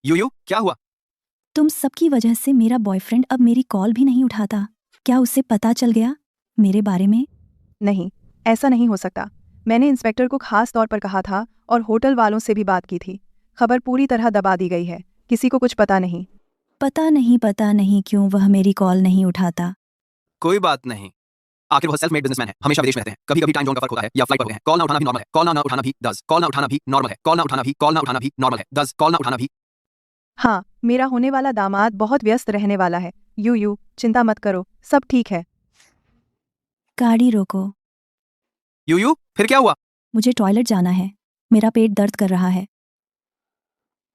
यूयू, क्या हुआ? तुम सबकी वजह से मेरा बॉयफ्रेंड अब मेरी कॉल भी नहीं उठाता। क्या उसे पता चल गया मेरे बारे में? नहीं, ऐसा नहीं हो सकता। मैंने इंस्पेक्टर को खास तौर पर कहा था और होटल वालों से भी बात की थी। खबर पूरी तरह दबा दी गई है, किसी को कुछ पता नहीं। पता नहीं क्यों वह मेरी कॉल नहीं उठाता। कोई बात नहीं, आखिर वह सेल्फ मेड बिजनेसमैन है, हमेशा विदेश में रहते हैं। कभी कभी टाइम जोन का फर्क होता है या फ्लाइट पर होते हैं। कॉल ना उठाना भी नॉर्मल है, कॉल ना उठाना भी दस, कॉल ना उठाना भी नॉर्मल है, कॉल ना उठाना भी नॉर्मल है, दस, कॉल ना उठाना भी। हाँ, मेरा होने वाला दामाद बहुत व्यस्त रहने वाला है। यू चिंता मत करो, सब ठीक है। गाड़ी रोको, यूयू, फिर क्या हुआ? मुझे टॉयलेट जाना है, मेरा पेट दर्द कर रहा है।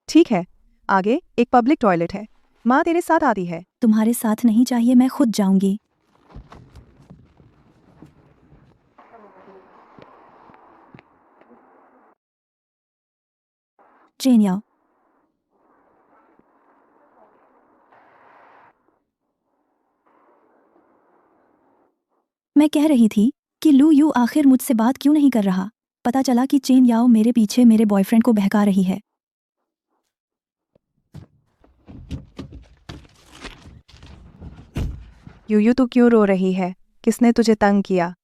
ठीक है, आगे एक पब्लिक टॉयलेट है, माँ तेरे साथ आती है। तुम्हारे साथ नहीं चाहिए, मैं खुद जाऊंगी। चेन आओ। मैं कह रही थी कि लू यू आखिर मुझसे बात क्यों नहीं कर रहा? पता चला कि चेन याओ मेरे पीछे मेरे बॉयफ्रेंड को बहका रही है। यू तू क्यों रो रही है? किसने तुझे तंग किया?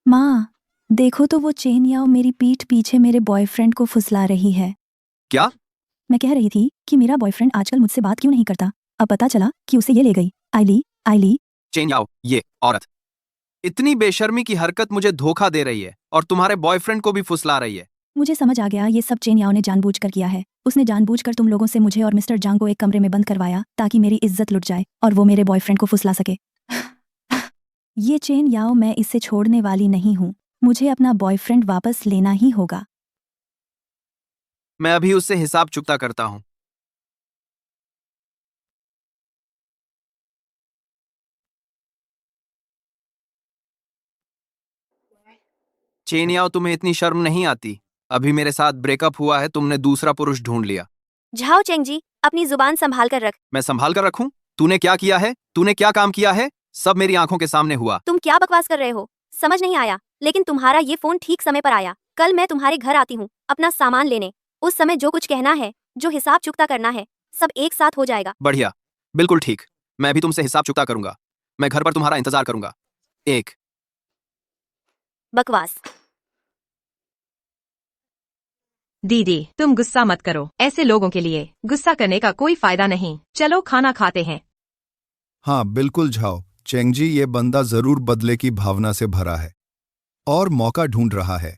माँ, देखो तो वो चेन याओ मेरी पीठ पीछे मेरे बॉयफ्रेंड को फुसला रही है। क्या? मैं कह रही थी कि मेरा बॉयफ्रेंड आजकल मुझसे बात क्यों नहीं करता। अब पता चला कि उसे ये ले गई। आईली। चेन याओ, ये औरत इतनी बेशर्मी की हरकत मुझे धोखा दे रही है और तुम्हारे बॉयफ्रेंड को भी फुसला रही है। मुझे समझ आ गया, ये सब चेन याओ ने जानबूझकर किया है। उसने जानबूझकर तुम लोगों से मुझे और मिस्टर जांग को एक कमरे में बंद करवाया ताकि मेरी इज्जत लुट जाए और वो मेरे बॉयफ्रेंड को फुसला सके। ये चेन याओ, मैं इसे छोड़ने वाली नहीं हूँ। मुझे अपना बॉयफ्रेंड वापस लेना ही होगा। मैं अभी उससे हिसाब चुकता करता हूँ। चेन याओ, तुम्हें इतनी शर्म नहीं आती? अभी मेरे साथ ब्रेकअप हुआ है, तुमने दूसरा पुरुष ढूंढ लिया। झाओ चेंगजी, अपनी जुबान संभाल कर रख। मैं संभाल कर रखूं? तूने क्या किया है? तूने क्या काम किया है? सब मेरी आंखों के सामने हुआ। तुम क्या बकवास कर रहे हो? समझ नहीं आया, लेकिन तुम्हारा ये फोन ठीक समय पर आया। कल मैं तुम्हारे घर आती हूँ अपना सामान लेने। उस समय जो कुछ कहना है, जो हिसाब चुकता करना है, सब एक साथ हो जाएगा। बढ़िया, बिल्कुल ठीक। मैं भी तुमसे हिसाब चुकता करूंगा। मैं घर पर तुम्हारा इंतजार करूंगा। एक बकवास। दीदी तुम गुस्सा मत करो, ऐसे लोगों के लिए गुस्सा करने का कोई फायदा नहीं। चलो खाना खाते हैं। हाँ बिल्कुल झाओ चेंगजी, ये बंदा जरूर बदले की भावना से भरा है और मौका ढूंढ रहा है।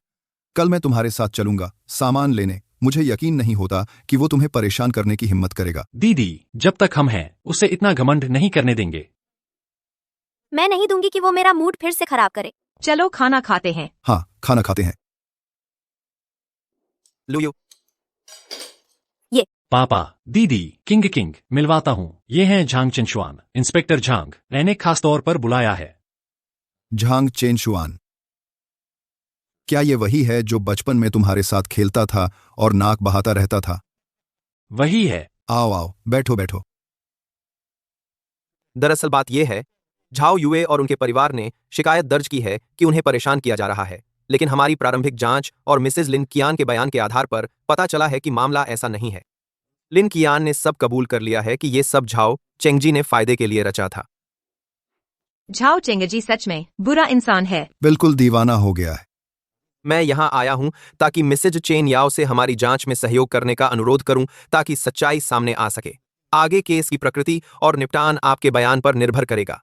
कल मैं तुम्हारे साथ चलूंगा सामान लेने। मुझे यकीन नहीं होता कि वो तुम्हें परेशान करने की हिम्मत करेगा। दीदी, जब तक हम हैं उसे इतना घमंड नहीं करने देंगे। मैं नहीं दूंगी कि वो मेरा मूड फिर से खराब करे। चलो खाना खाते हैं। हाँ, खाना खाते हैं। लुयू, पापा, दीदी, किंग मिलवाता हूँ। ये हैं झांग चिनशुआन, इंस्पेक्टर झांग। मैंने खास तौर पर बुलाया है। झांग चेनशुआन, क्या ये वही है जो बचपन में तुम्हारे साथ खेलता था और नाक बहाता रहता था? वही है। आओ आओ, बैठो बैठो। दरअसल बात यह है, झाओ युए और उनके परिवार ने शिकायत दर्ज की है कि उन्हें परेशान किया जा रहा है, लेकिन हमारी प्रारंभिक जांच और मिसेज लिन कियान के बयान के आधार पर पता चला है कि मामला ऐसा नहीं है। लिन कियान ने सब कबूल कर लिया है कि ये सब झाओ चेंगजी ने फायदे के लिए रचा था। झाओ चेंगजी सच में बुरा इंसान है। बिल्कुल दीवाना हो गया है। मैं यहां आया हूं ताकि मिसेज चेन याओ से हमारी जांच में सहयोग करने का अनुरोध करूं ताकि सच्चाई सामने आ सके। आगे केस की प्रकृति और निपटान आपके बयान पर निर्भर करेगा।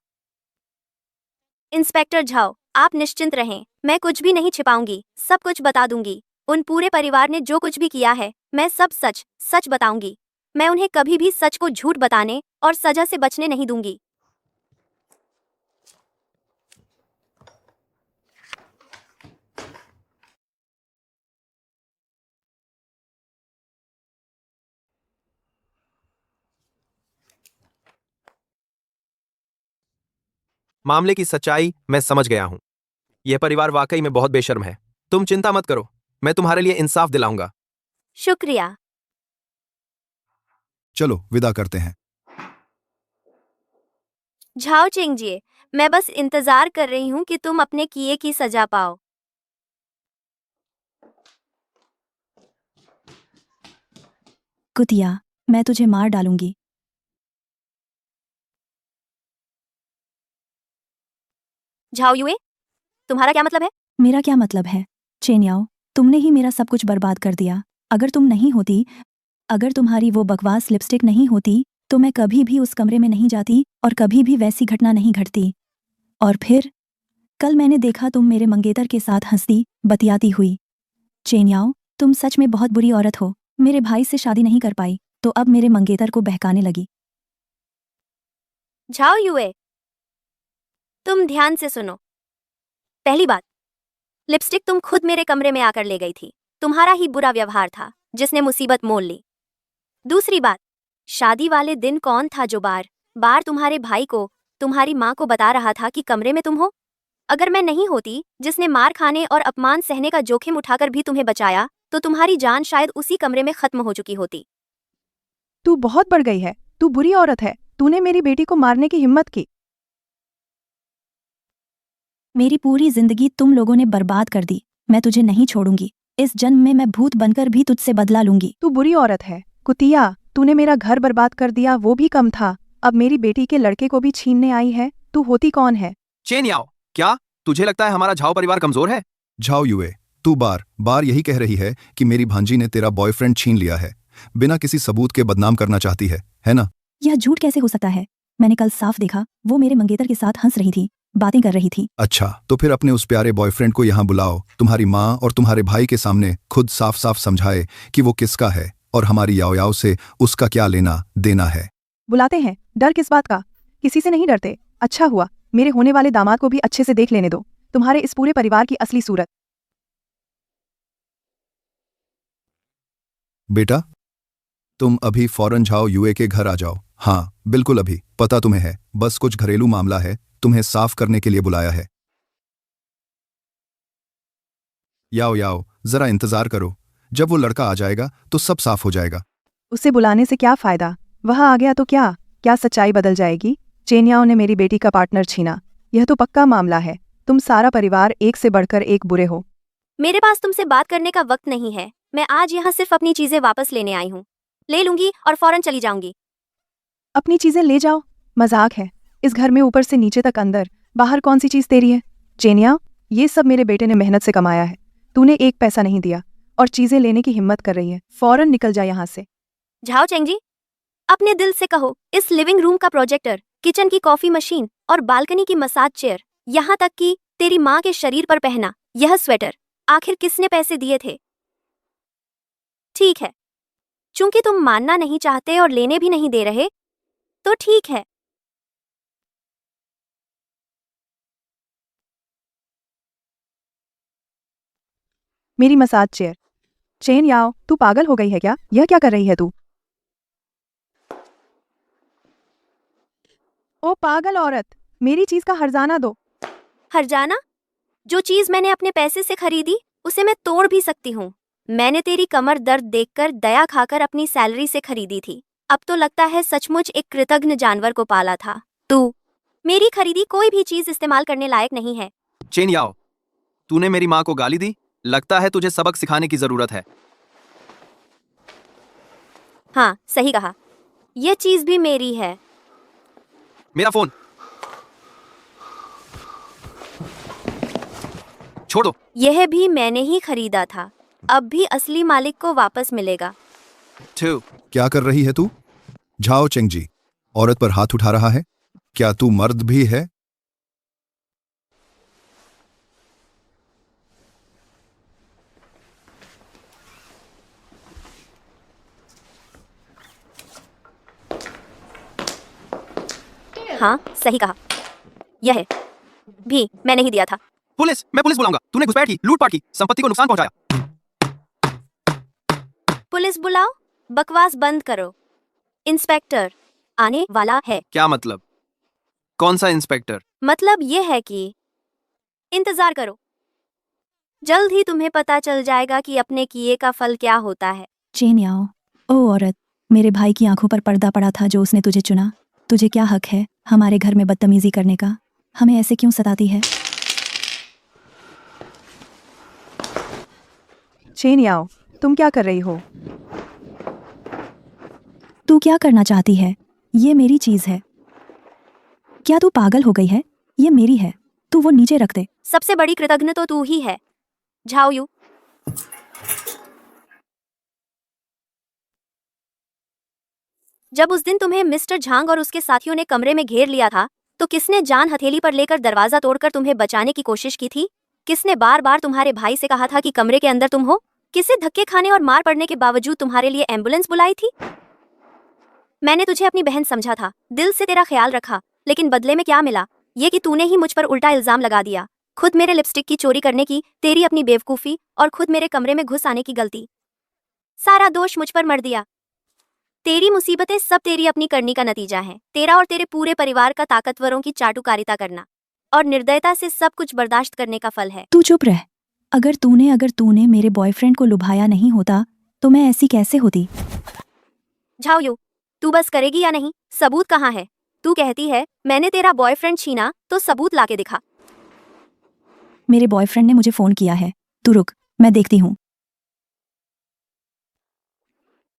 इंस्पेक्टर झाओ, आप निश्चिंत रहें, मैं कुछ भी नहीं छिपाऊंगी, सब कुछ बता दूंगी। उन पूरे परिवार ने जो कुछ भी किया है, मैं सब सच सच बताऊंगी। मैं उन्हें कभी भी सच को झूठ बताने और सजा से बचने नहीं दूंगी। मामले की सच्चाई मैं समझ गया हूं। यह परिवार वाकई में बहुत बेशर्म है। तुम चिंता मत करो, मैं तुम्हारे लिए इंसाफ दिलाऊंगा। शुक्रिया। चलो विदा करते हैं। झाओ चेंजिए, मैं बस इंतजार कर रही हूँ कि तुम अपने किए की सजा पाओ। कुतिया, मैं तुझे मार डालूंगी। झाओ युए, तुम्हारा क्या मतलब है? मेरा क्या मतलब है? चेन्याओ, तुमने ही मेरा सब कुछ बर्बाद कर दिया। अगर तुम नहीं होती, अगर तुम्हारी वो बकवास लिपस्टिक नहीं होती, तो मैं कभी भी उस कमरे में नहीं जाती और कभी भी वैसी घटना नहीं घटती। और फिर कल मैंने देखा तुम मेरे मंगेतर के साथ हंसती बतियाती हुई। चेन्याओ, तुम सच में बहुत बुरी औरत हो। मेरे भाई से शादी नहीं कर पाई, तो अब मेरे मंगेतर को बहकाने लगी। झाओ युए, तुम ध्यान से सुनो। पहली बात, लिपस्टिक तुम खुद मेरे कमरे में आकर ले गई थी। तुम्हारा ही बुरा व्यवहार था जिसने मुसीबत मोल ली। दूसरी बात, शादी वाले दिन कौन था जो बार बार तुम्हारे भाई को, तुम्हारी माँ को बता रहा था कि कमरे में तुम हो? अगर मैं नहीं होती जिसने मार खाने और अपमान सहने का जोखिम उठाकर भी तुम्हें बचाया, तो तुम्हारी जान शायद उसी कमरे में खत्म हो चुकी होती। तू बहुत बढ़ गई है। तू बुरी औरत है। तूने मेरी बेटी को मारने की हिम्मत की। मेरी पूरी जिंदगी तुम लोगों ने बर्बाद कर दी। मैं तुझे नहीं छोड़ूंगी। इस जन्म में मैं भूत बनकर भी तुझसे बदला लूंगी। तू बुरी औरत है। कुतिया, तूने मेरा घर बर्बाद कर दिया, वो भी कम था। अब मेरी बेटी के लड़के को भी छीनने आई है। तू होती कौन है? चेन याओ, क्या तुझे लगता है हमारा झाओ परिवार कमजोर है? झाओ युए, तू बार बार यही कह रही है कि मेरी भांजी ने तेरा बॉयफ्रेंड छीन लिया है। बिना किसी सबूत के बदनाम करना चाहती है ना? यह झूठ कैसे हो सकता है? मैंने कल साफ देखा, वो मेरे मंगेतर के साथ हंस रही थी, बातें कर रही थी। अच्छा, तो फिर अपने उस प्यारे बॉयफ्रेंड को यहाँ बुलाओ। तुम्हारी माँ और तुम्हारे भाई के सामने खुद साफ साफ समझाए कि वो किसका है और हमारी याओ याओ से उसका क्या लेना देना है। बुलाते हैं। डर किस बात का? किसी से नहीं डरते। अच्छा हुआ, मेरे होने वाले दामाद को भी अच्छे से देख लेने दो, तुम्हारे इस पूरे परिवार की असली सूरत। बेटा, तुम अभी फौरन झाओ युए के घर आ जाओ। हाँ बिल्कुल, अभी। पता तुम्हें है, बस कुछ घरेलू मामला है, तुम्हें साफ करने के लिए बुलाया है। याओ याओ, जरा इंतजार करो, जब वो लड़का आ जाएगा तो सब साफ हो जाएगा। उसे बुलाने से क्या फायदा? वह आ गया तो क्या सच्चाई बदल जाएगी? चेन्याओ ने मेरी बेटी का पार्टनर छीना, यह तो पक्का मामला है। तुम सारा परिवार एक से बढ़कर एक बुरे हो। मेरे पास तुमसे बात करने का वक्त नहीं है। मैं आज यहाँ सिर्फ अपनी चीजें वापस लेने आई हूँ। ले लूंगी और फौरन चली जाऊंगी। अपनी चीजें ले जाओ? मजाक है। इस घर में ऊपर से नीचे तक अंदर बाहर कौन सी चीज तेरी है? चेनिया, ये सब मेरे बेटे ने मेहनत से कमाया है। तूने एक पैसा नहीं दिया और चीजें लेने की हिम्मत कर रही है। फौरन निकल जा यहाँ से। झाओ चेंगजी, अपने दिल से कहो, इस लिविंग रूम का प्रोजेक्टर, किचन की कॉफी मशीन और बालकनी की मसाज चेयर, यहाँ तक कि तेरी माँ के शरीर पर पहना यह स्वेटर, आखिर किसने पैसे दिए थे? ठीक है, चूंकि तुम मानना नहीं चाहते और लेने भी नहीं दे रहे, तो ठीक है। मेरी मसाज चेयर। चेन याओ, तू पागल हो गई है क्या? यह क्या कर रही है तू? ओ पागल औरत, मेरी चीज का हर्जाना दो। हर्जाना? जो चीज मैंने अपने पैसे से खरीदी उसे मैं तोड़ भी सकती हूँ। मैंने तेरी कमर दर्द देखकर दया खाकर अपनी सैलरी से खरीदी थी। अब तो लगता है सचमुच एक कृतज्ञ जानवर को पाला था। तू मेरी खरीदी कोई भी चीज इस्तेमाल करने लायक नहीं है। चेन याओ, तूने मेरी माँ को गाली दी। लगता है तुझे सबक सिखाने की जरूरत है। हाँ, सही कहा। यह चीज भी मेरी है। मेरा फोन छोड़ दो। यह भी मैंने ही खरीदा था। अब भी असली मालिक को वापस मिलेगा। क्या कर रही है तू? झाओ चेंगजी, औरत पर हाथ उठा रहा है? क्या तू मर्द भी है? हाँ, सही कहा। यह भी मैंने ही दिया था। मैं पुलिस बुलाऊंगा। तूने घुसपैठ की, लूटपाट की, संपत्ति को नुकसान पहुंचाया। पुलिस बुलाओ, बकवास बंद करो। इंस्पेक्टर आने वाला है। क्या मतलब? कौन सा इंस्पेक्टर? मतलब ये है कि इंतजार करो, जल्द ही तुम्हें पता चल जाएगा कि अपने किए का फल क्या होता है। चेन याओ, ओ औरत, मेरे भाई की आंखों पर पर्दा पड़ा था जो उसने तुझे चुना। तुझे क्या हक है हमारे घर में बदतमीजी करने का? हमें ऐसे क्यों सताती है? चेन याओ, तुम क्या कर रही हो? तू क्या करना चाहती है? ये मेरी चीज है। क्या तू पागल हो गई है? ये मेरी है, तू वो नीचे रख दे। सबसे बड़ी कृतज्ञ तो तू ही है, झाओ यू। जब उस दिन तुम्हें मिस्टर झांग और उसके साथियों ने कमरे में घेर लिया था, तो किसने जान हथेली पर लेकर दरवाजा तोड़कर तुम्हें बचाने की कोशिश की थी? किसने बार बार तुम्हारे भाई से कहा था कि कमरे के अंदर तुम हो? किसे धक्के खाने और मार पड़ने के बावजूद तुम्हारे लिए एम्बुलेंस बुलाई थी? मैंने तुझे अपनी बहन समझा था, दिल से तेरा ख्याल रखा, लेकिन बदले में क्या मिला? ये कि तूने ही मुझ पर उल्टा इल्जाम लगा दिया। खुद मेरे लिपस्टिक की चोरी करने की तेरी अपनी बेवकूफी और खुद मेरे कमरे में घुस आने की गलती, सारा दोष मुझ पर मर दिया। तेरी मुसीबतें सब तेरी अपनी करनी का नतीजा है। तेरा और तेरे पूरे परिवार का ताकतवरों की चाटुकारिता करना और निर्दयता से सब कुछ बर्दाश्त करने का फल है। तू चुप रह। अगर तूने मेरे बॉयफ्रेंड को लुभाया नहीं होता तो मैं ऐसी कैसे होती? झाओ यू, तू बस करेगी या नहीं? सबूत कहाँ है? तू कहती है मैंने तेरा बॉयफ्रेंड छीना, तो सबूत लाके दिखा। मेरे बॉयफ्रेंड ने मुझे फोन किया है। तू रुक, मैं देखती हूँ।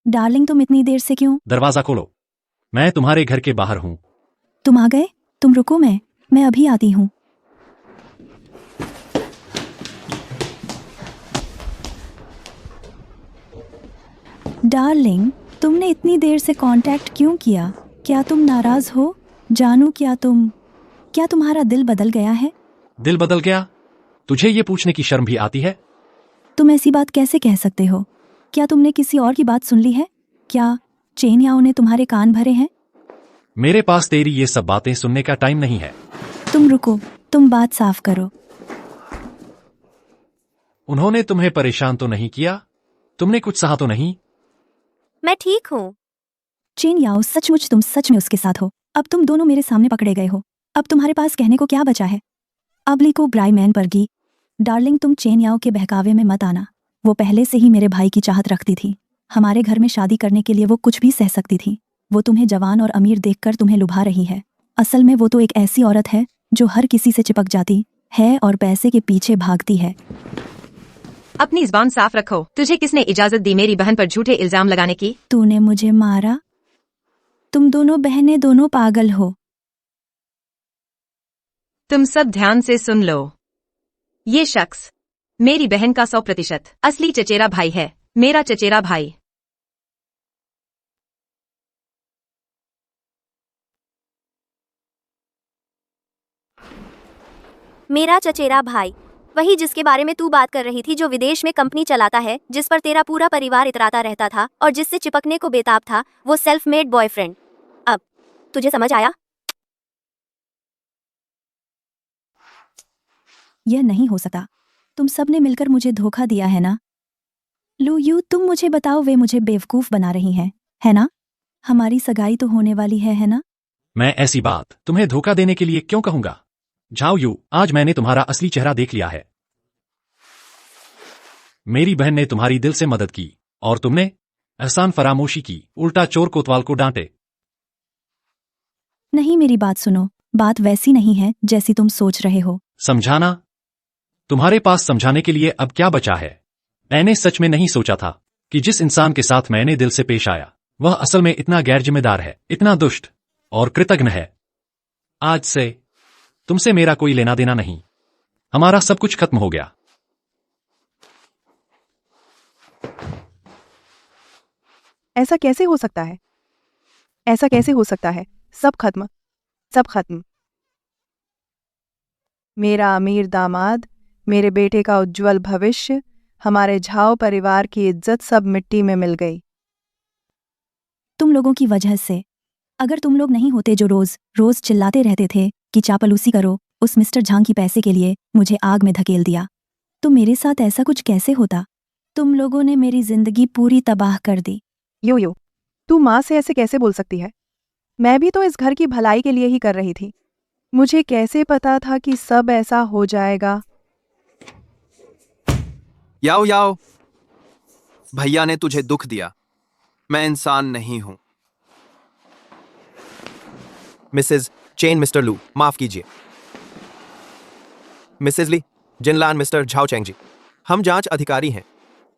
डार्लिंग, तुम इतनी देर से क्यों? दरवाजा खोलो, मैं तुम्हारे घर के बाहर हूँ। तुम आ गए? तुम रुको, मैं अभी आती हूँ। डार्लिंग, तुमने इतनी देर से कांटेक्ट क्यों किया? क्या तुम नाराज हो? जानू, क्या तुम्हारा दिल बदल गया है? दिल बदल गया? तुझे ये पूछने की शर्म भी आती है? तुम ऐसी बात कैसे कह सकते हो? क्या तुमने किसी और की बात सुन ली है? क्या चेन याओ ने तुम्हारे कान भरे हैं? मेरे पास तेरी ये सब बातें सुनने का टाइम नहीं है। तुम रुको, तुम बात साफ करो। उन्होंने तुम्हें परेशान तो नहीं किया? तुमने कुछ सहा तो नहीं? मैं ठीक हूँ। चेन याओ, सचमुच तुम सच में उसके साथ हो? अब तुम दोनों मेरे सामने पकड़े गए हो। अब तुम्हारे पास कहने को क्या बचा है? अबली को ब्राइमैन पर गी। डार्लिंग, तुम चेन याओ के बहकावे में मत आना। वो पहले से ही मेरे भाई की चाहत रखती थी। हमारे घर में शादी करने के लिए वो कुछ भी सह सकती थी। वो तुम्हें जवान और अमीर देखकर तुम्हें लुभा रही है। असल में वो तो एक ऐसी औरत है जो हर किसी से चिपक जाती है और पैसे के पीछे भागती है। अपनी जुबान साफ रखो। तुझे किसने इजाजत दी मेरी बहन पर झूठे इल्जाम लगाने की? तूने मुझे मारा? तुम दोनों बहनें दोनों पागल हो। तुम सब ध्यान से सुन लो। ये शख्स मेरी बहन का 100% असली चचेरा भाई है। मेरा चचेरा भाई। मेरा चचेरा भाई, वही जिसके बारे में तू बात कर रही थी, जो विदेश में कंपनी चलाता है, जिस पर तेरा पूरा परिवार इतराता रहता था और जिससे चिपकने को बेताब था, वो सेल्फ मेड बॉयफ्रेंड। अब तुझे समझ आया? यह नहीं हो सकता। तुम सब ने मिलकर मुझे धोखा दिया है ना? लू यू, तुम मुझे बताओ, वे मुझे बेवकूफ बना रही हैं, है ना? हमारी सगाई तो होने वाली है ना? मैं ऐसी बात तुम्हें धोखा देने के लिए क्यों कहूंगा? झाओ यू, आज मैंने तुम्हारा असली चेहरा देख लिया है। मेरी बहन ने तुम्हारी दिल से मदद की और तुमने एहसान फरामोशी की, उल्टा चोर कोतवाल को डांटे। नहीं, मेरी बात सुनो। बात वैसी नहीं है जैसी तुम सोच रहे हो। समझाना? तुम्हारे पास समझाने के लिए अब क्या बचा है? मैंने सच में नहीं सोचा था कि जिस इंसान के साथ मैंने दिल से पेश आया वह असल में इतना गैर जिम्मेदार है, इतना दुष्ट और कृतघ्न है। आज से तुमसे मेरा कोई लेना देना नहीं। हमारा सब कुछ खत्म हो गया। ऐसा कैसे हो सकता है? ऐसा कैसे हो सकता है? सब खत्म, सब खत्म। मेरा अमीर दामाद, मेरे बेटे का उज्जवल भविष्य, हमारे झाओ परिवार की इज्जत सब मिट्टी में मिल गई। तुम लोगों की वजह से अगर तुम लोग नहीं होते जो रोज रोज चिल्लाते रहते थे कि चापलूसी करो, उस मिस्टर झांग की पैसे के लिए मुझे आग में धकेल दिया, तो मेरे साथ ऐसा कुछ कैसे होता? तुम लोगों ने मेरी जिंदगी पूरी तबाह कर दी। यो, तू माँ से ऐसे कैसे बोल सकती है? मैं भी तो इस घर की भलाई के लिए ही कर रही थी। मुझे कैसे पता था कि सब ऐसा हो जाएगा? याओ याओ, भैया ने तुझे दुख दिया। मैं इंसान नहीं हूं। मिसेज चेन, मिस्टर लू, माफ कीजिए। मिसेज ली, जिनलान, मिस्टर झाओ चेंग जी, हम जांच अधिकारी हैं।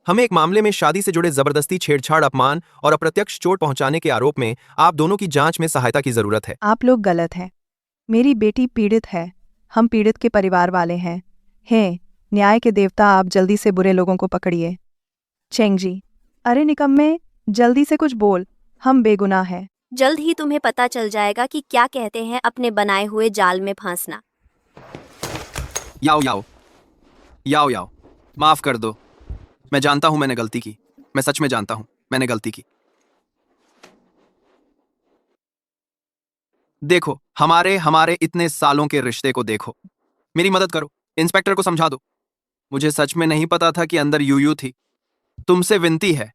हमें एक मामले में शादी से जुड़े जबरदस्ती, छेड़छाड़, अपमान और अप्रत्यक्ष चोट पहुंचाने के आरोप में आप दोनों की जांच में सहायता की जरूरत है। आप लोग गलत हैं। मेरी बेटी पीड़ित है। हम पीड़ित के परिवार वाले हैं। न्याय के देवता, आप जल्दी से बुरे लोगों को पकड़िए। चेंग जी, अरे निकम्मे, जल्दी से कुछ बोल, हम बेगुनाह हैं। जल्द ही तुम्हें पता चल जाएगा कि क्या कहते हैं अपने बनाए हुए जाल में फांसना। याओ याओ, याओ याओ, माफ कर दो। मैं जानता हूं मैंने गलती की। मैं सच में जानता हूं मैंने गलती की। देखो, हमारे हमारे इतने सालों के रिश्ते को देखो। मेरी मदद करो, इंस्पेक्टर को समझा दो। मुझे सच में नहीं पता था कि अंदर यूयू थी। तुमसे विनती है,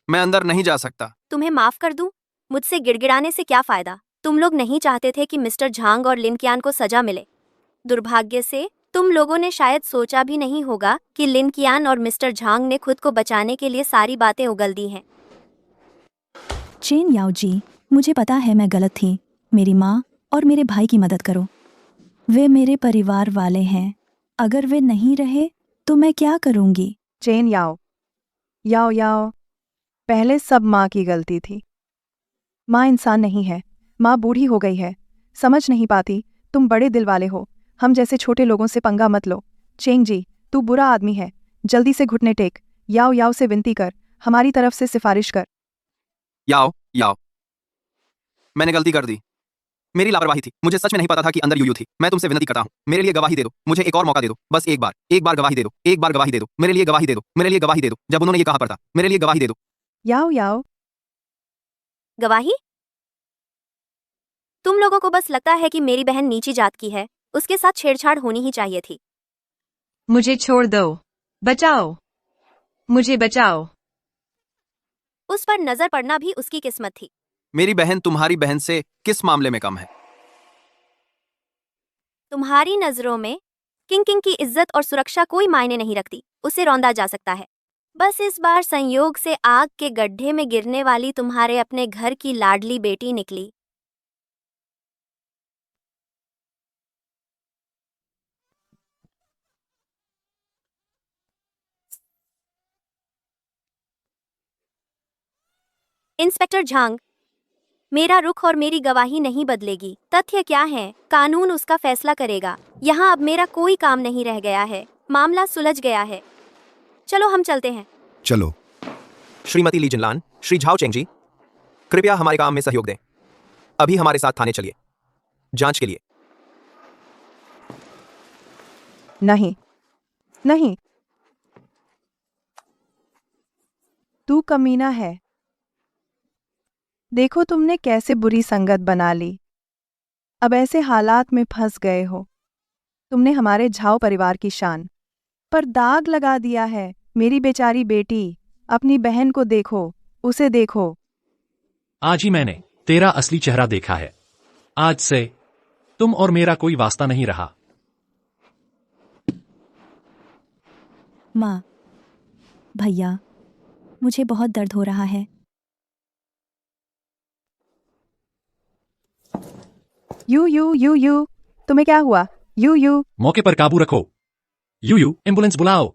मैं अंदर नहीं जा सकता। तुम्हें माफ कर दूं? मुझसे गिड़गिड़ाने से क्या फायदा? तुम लोग नहीं चाहते थे कि मिस्टर झांग और लिन कियान को सजा मिले। दुर्भाग्य से तुम लोगों ने शायद सोचा भी नहीं होगा कि लिन कियान और मिस्टर झांग ने खुद को बचाने के लिए सारी बातें उगल दी हैं। चेन याओ जी, मुझे पता है मैं गलत थी। मेरी माँ और मेरे भाई की मदद करो। वे मेरे परिवार वाले हैं। अगर वे नहीं रहे तो मैं क्या करूँगी? चेन याओ, पहले सब माँ की गलती थी। माँ इंसान नहीं है। माँ बूढ़ी हो गई है, समझ नहीं पाती। तुम बड़े दिल वाले हो, हम जैसे छोटे लोगों से पंगा मत लो। चेंग जी, तू बुरा आदमी है। जल्दी से घुटने टेक। याओ से विनती कर, हमारी तरफ से सिफारिश कर। याओ याओ, मैंने गलती कर दी। मेरी लापरवाही थी। मुझे सच में नहीं पता था कि अंदर यूयू थी। मैं तुमसे विनती करता हूँ, मेरे लिए गवाही दे दो। मुझे एक और मौका दे दो, बस एक बार गवाही दे दो। एक बार गवाही दे दो, मेरे लिए गवाही दे दो, मेरे लिए गवाही दे दो। जब उन्होंने ये कहा पड़ता, मेरे लिए गवाही दे दो। याओ, गवाही? तुम लोगों को बस लगता है कि मेरी बहन नीची जात की है, उसके साथ छेड़छाड़ होनी ही चाहिए थी। मुझे छोड़ दो, बचाओ, मुझे बचाओ। उस पर नजर पड़ना भी उसकी किस्मत थी। मेरी बहन तुम्हारी बहन से किस मामले में कम है? तुम्हारी नजरों में किंग की इज्जत और सुरक्षा कोई मायने नहीं रखती। उसे रौंदा जा सकता है। बस इस बार संयोग से आग के गड्ढे में गिरने वाली तुम्हारे अपने घर की लाडली बेटी निकली। इंस्पेक्टर झांग, मेरा रुख और मेरी गवाही नहीं बदलेगी। तथ्य क्या है, कानून उसका फैसला करेगा। यहाँ अब मेरा कोई काम नहीं रह गया है। मामला सुलझ गया है। चलो हम चलते हैं। चलो। श्रीमती ली जिनलान, श्री झाओ चेंग जी, कृपया हमारे काम में सहयोग दें। अभी हमारे साथ थाने चलिए, जांच के लिए। नहीं, तू कमीना है। देखो तुमने कैसे बुरी संगत बना ली। अब ऐसे हालात में फंस गए हो। तुमने हमारे झाओ परिवार की शान पर दाग लगा दिया है। मेरी बेचारी बेटी, अपनी बहन को देखो, उसे देखो। आज ही मैंने तेरा असली चेहरा देखा है। आज से तुम और मेरा कोई वास्ता नहीं रहा। माँ, भैया, मुझे बहुत दर्द हो रहा है। यू, तुम्हें क्या हुआ? यू। मौके पर काबू रखो। यूयू, एम्बुलेंस बुलाओ।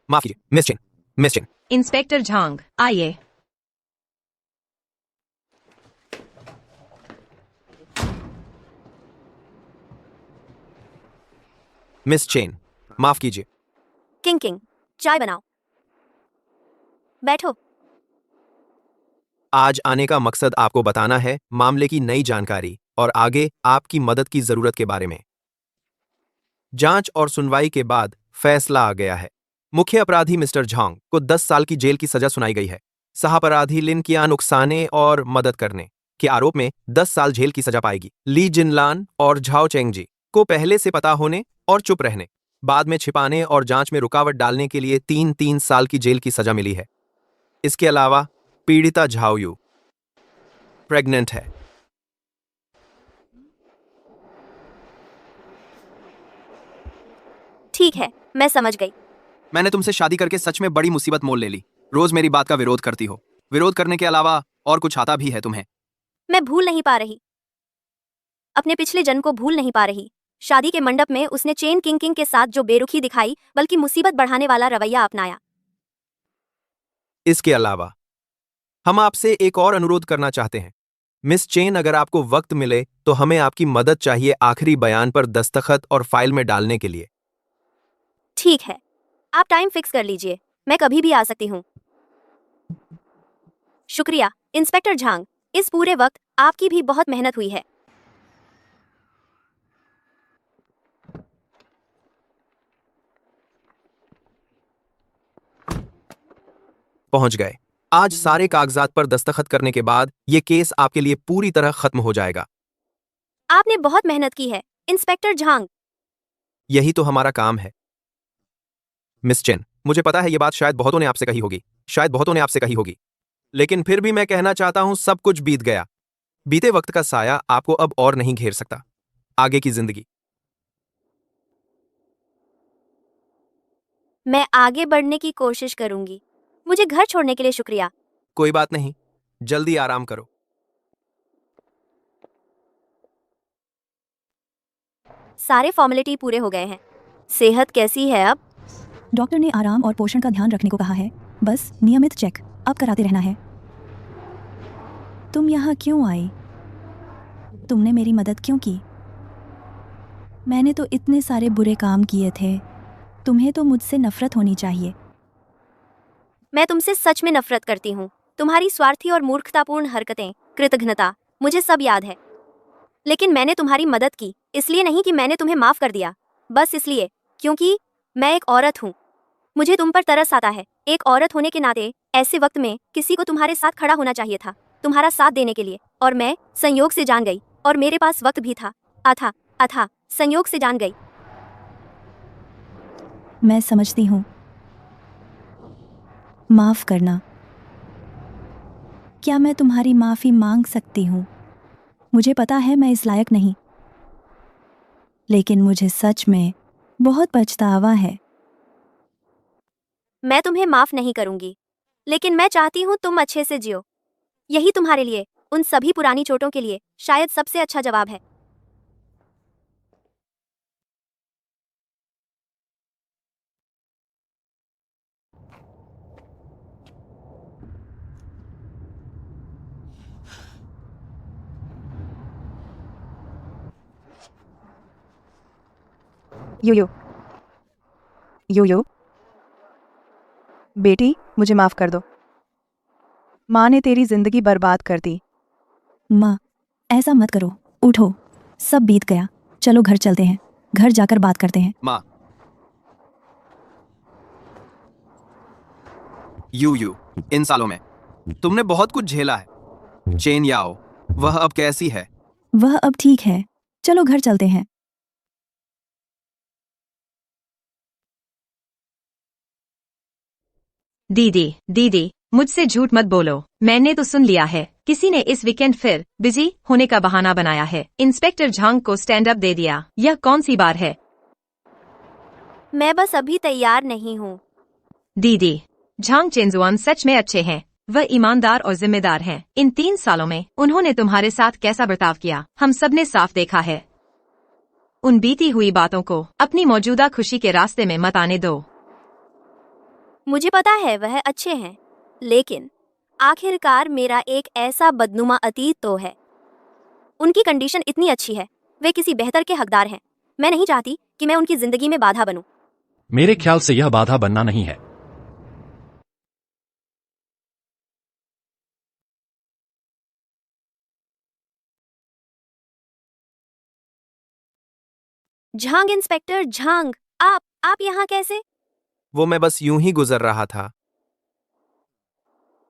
माफ कीजिए, मिस चेन। इंस्पेक्टर झांग, आइए। मिस चेन, माफ कीजिए। किंग, चाय बनाओ। बैठो। आज आने का मकसद आपको बताना है मामले की नई जानकारी और आगे आपकी मदद की जरूरत के बारे में। जांच और सुनवाई के बाद फैसला आ गया है। मुख्य अपराधी मिस्टर झांग को 10 साल की जेल की सजा सुनाई गई है। सह अपराधी लिन कियान उकसाने और मदद करने के आरोप में 10 साल जेल की सजा पाएगी। ली जिनलान और झाओ चेंगजी को पहले से पता होने और चुप रहने, बाद में छिपाने और जांच में रुकावट डालने के लिए 3 साल की जेल की सजा मिली है। इसके अलावा पीड़िता झाओ यू प्रेग्नेंट है। ठीक है, मैं समझ गई। मैंने तुमसे शादी करके सच में बड़ी मुसीबत मोल ले ली। रोज मेरी बात का विरोध करती हो। विरोध करने के अलावा और कुछ आता भी है तुम्हें? मैं भूल नहीं पा रही, अपने पिछले जन्म को भूल नहीं पा रही। शादी के मंडप में उसने चेन किंग के साथ जो बेरुखी दिखाई, बल्कि मुसीबत बढ़ाने वाला रवैया अपनाया। इसके अलावा हम आपसे एक और अनुरोध करना चाहते हैं। मिस चेन, अगर आपको वक्त मिले तो हमें आपकी मदद चाहिए आखिरी बयान पर दस्तखत और फाइल में डालने के लिए। ठीक है, आप टाइम फिक्स कर लीजिए, मैं कभी भी आ सकती हूँ। शुक्रिया इंस्पेक्टर झांग, इस पूरे वक्त आपकी भी बहुत मेहनत हुई है। पहुंच गए। आज सारे कागजात पर दस्तखत करने के बाद यह केस आपके लिए पूरी तरह खत्म हो जाएगा। आपने बहुत मेहनत की है इंस्पेक्टर झांग। यही तो हमारा काम है। मिस चेन, मुझे पता है यह बात शायद बहुतों ने आपसे कही होगी, शायद बहुतों ने आपसे कही होगी, लेकिन फिर भी मैं कहना चाहता हूं, सब कुछ बीत गया। बीते वक्त का साया आपको अब और नहीं घेर सकता। आगे की जिंदगी। मैं आगे बढ़ने की कोशिश करूंगी। मुझे घर छोड़ने के लिए शुक्रिया। कोई बात नहीं, जल्दी आराम करो। सारे फॉर्मेलिटी पूरे हो गए हैं। सेहत कैसी है अब? डॉक्टर ने आराम और पोषण का ध्यान रखने को कहा है, बस नियमित चेक अब कराते रहना है। तुम यहाँ क्यों आई? तुमने मेरी मदद क्यों की? मैंने तो इतने सारे बुरे काम किए थे, तुम्हें तो मुझसे नफरत होनी चाहिए। मैं तुमसे सच में नफरत करती हूँ। तुम्हारी स्वार्थी और मूर्खतापूर्ण हरकतें, कृतघ्नता, मुझे सब याद है। लेकिन मैंने तुम्हारी मदद की, इसलिए नहीं कि मैंने तुम्हें माफ कर दिया, बस इसलिए क्योंकि मैं एक औरत हूँ। मुझे तुम पर तरस आता है। एक औरत होने के नाते ऐसे वक्त में किसी को तुम्हारे साथ खड़ा होना चाहिए था, तुम्हारा साथ देने के लिए। और मैं संयोग से जान गई, और मेरे पास वक्त भी था। अथा संयोग से जान गई। मैं समझती हूँ। माफ करना। क्या मैं तुम्हारी माफ़ी मांग सकती हूँ? मुझे पता है मैं इस लायक नहीं, लेकिन मुझे सच में बहुत पछतावा है। मैं तुम्हें माफ नहीं करूंगी, लेकिन मैं चाहती हूँ तुम अच्छे से जियो। यही तुम्हारे लिए, उन सभी पुरानी चोटों के लिए शायद सबसे अच्छा जवाब है। यो यो यो यो बेटी, मुझे माफ कर दो। माँ ने तेरी जिंदगी बर्बाद कर दी। माँ, ऐसा मत करो, उठो, सब बीत गया, चलो घर चलते हैं, घर जाकर बात करते हैं। माँ, यू इन सालों में तुमने बहुत कुछ झेला है। चेन याओ, वह अब कैसी है? वह अब ठीक है, चलो घर चलते हैं। दीदी, मुझसे झूठ मत बोलो। मैंने तो सुन लिया है, किसी ने इस वीकेंड फिर बिजी होने का बहाना बनाया है। इंस्पेक्टर झांग को स्टैंड अप दे दिया। यह कौन सी बार है? मैं बस अभी तैयार नहीं हूँ। दीदी, झांग चेंजुआन सच में अच्छे हैं। वह ईमानदार और जिम्मेदार हैं। इन 3 सालों में उन्होंने तुम्हारे साथ कैसा बर्ताव किया, हम सब ने साफ देखा है। उन बीती हुई बातों को अपनी मौजूदा खुशी के रास्ते में मत आने दो। मुझे पता है वह अच्छे हैं, लेकिन आखिरकार मेरा एक ऐसा बदनुमा अतीत तो है। उनकी कंडीशन इतनी अच्छी है, वे किसी बेहतर के हकदार हैं। मैं नहीं चाहती कि मैं उनकी जिंदगी में बाधा बनूं। मेरे ख्याल से यह बाधा बनना नहीं है। झांग, इंस्पेक्टर झांग, आप यहाँ कैसे? वो मैं बस यूं ही गुजर रहा था।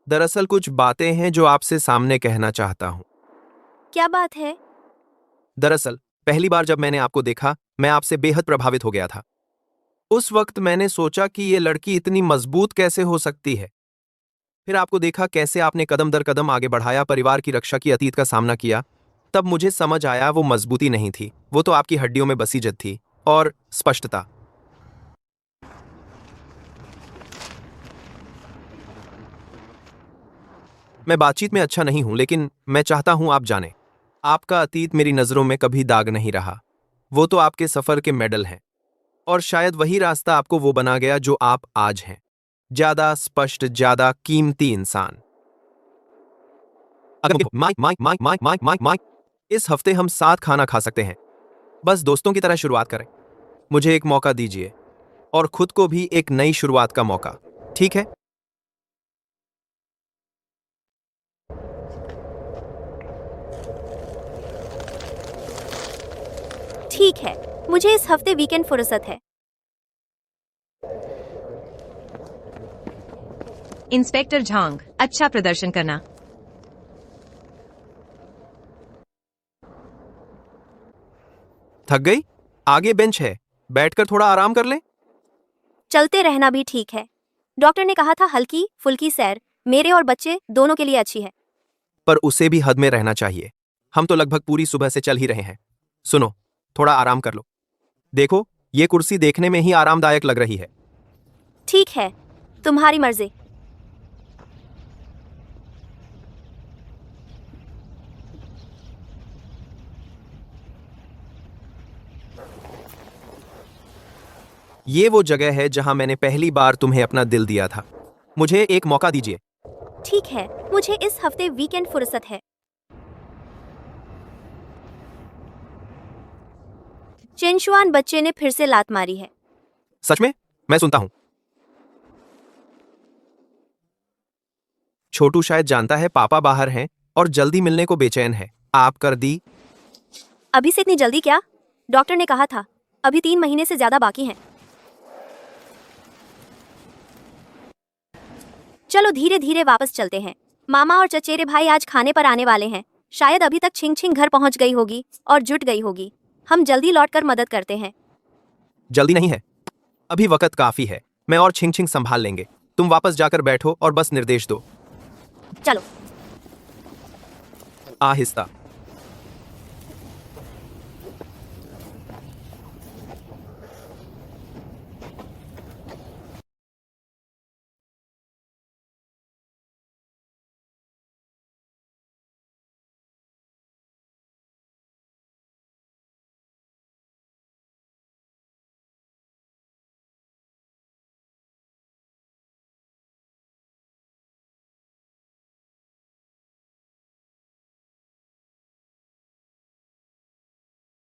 दरअसल कुछ बातें हैं जो आपसे सामने कहना चाहता हूं। क्या बात है? दरअसल पहली बार जब मैंने आपको देखा, मैं आपसे बेहद प्रभावित हो गया था। उस वक्त मैंने सोचा कि ये लड़की इतनी मजबूत कैसे हो सकती है। फिर आपको देखा कैसे आपने कदम दर कदम आगे बढ़ाया, परिवार की रक्षा की, अतीत का सामना किया। तब मुझे समझ आया वो मजबूती नहीं थी, वो तो आपकी हड्डियों में बसी जिद्द थी और स्पष्टता। मैं बातचीत में अच्छा नहीं हूं, लेकिन मैं चाहता हूं आप जानें, आपका अतीत मेरी नजरों में कभी दाग नहीं रहा। वो तो आपके सफर के मेडल हैं, और शायद वही रास्ता आपको वो बना गया जो आप आज हैं। ज्यादा स्पष्ट, ज्यादा कीमती इंसान। अगर माइक इस हफ्ते हम साथ खाना खा सकते हैं। बस दोस्तों की तरह शुरुआत करें। मुझे एक मौका दीजिए, और खुद को भी एक नई शुरुआत का मौका, ठीक है? ठीक है, मुझे इस हफ्ते वीकेंड फुर्सत है। इंस्पेक्टर झांग, अच्छा प्रदर्शन करना। थक गई? आगे बेंच है, बैठकर थोड़ा आराम कर लें। चलते रहना भी ठीक है। डॉक्टर ने कहा था हल्की फुल्की सैर मेरे और बच्चे दोनों के लिए अच्छी है। पर उसे भी हद में रहना चाहिए। हम तो लगभग पूरी सुबह से चल ही रहे हैं। सुनो, थोड़ा आराम कर लो। देखो, ये कुर्सी देखने में ही आरामदायक लग रही है। ठीक है, तुम्हारी मर्जी। ये वो जगह है जहां मैंने पहली बार तुम्हें अपना दिल दिया था। मुझे एक मौका दीजिए। ठीक है, मुझे इस हफ्ते वीकेंड फुर्सत है। चेंशुआन बच्चे ने फिर से लात मारी है। सच में? मैं सुनता हूं। छोटू शायद जानता है पापा बाहर हैं और जल्दी मिलने को बेचैन है। आप कर दी? अभी से इतनी जल्दी क्या? डॉक्टर ने कहा था अभी 3 महीने से ज्यादा बाकी हैं। चलो धीरे धीरे वापस चलते हैं। मामा और चचेरे भाई आज खाने पर आने वाले हैं। शायद अभी तक छिंग छिंग घर पहुंच गई होगी और जुट गई होगी। हम जल्दी लौटकर मदद करते हैं। जल्दी नहीं है, अभी वक्त काफी है। मैं और छिंग छिंग संभाल लेंगे। तुम वापस जाकर बैठो और बस निर्देश दो। चलो। आहिस्ता।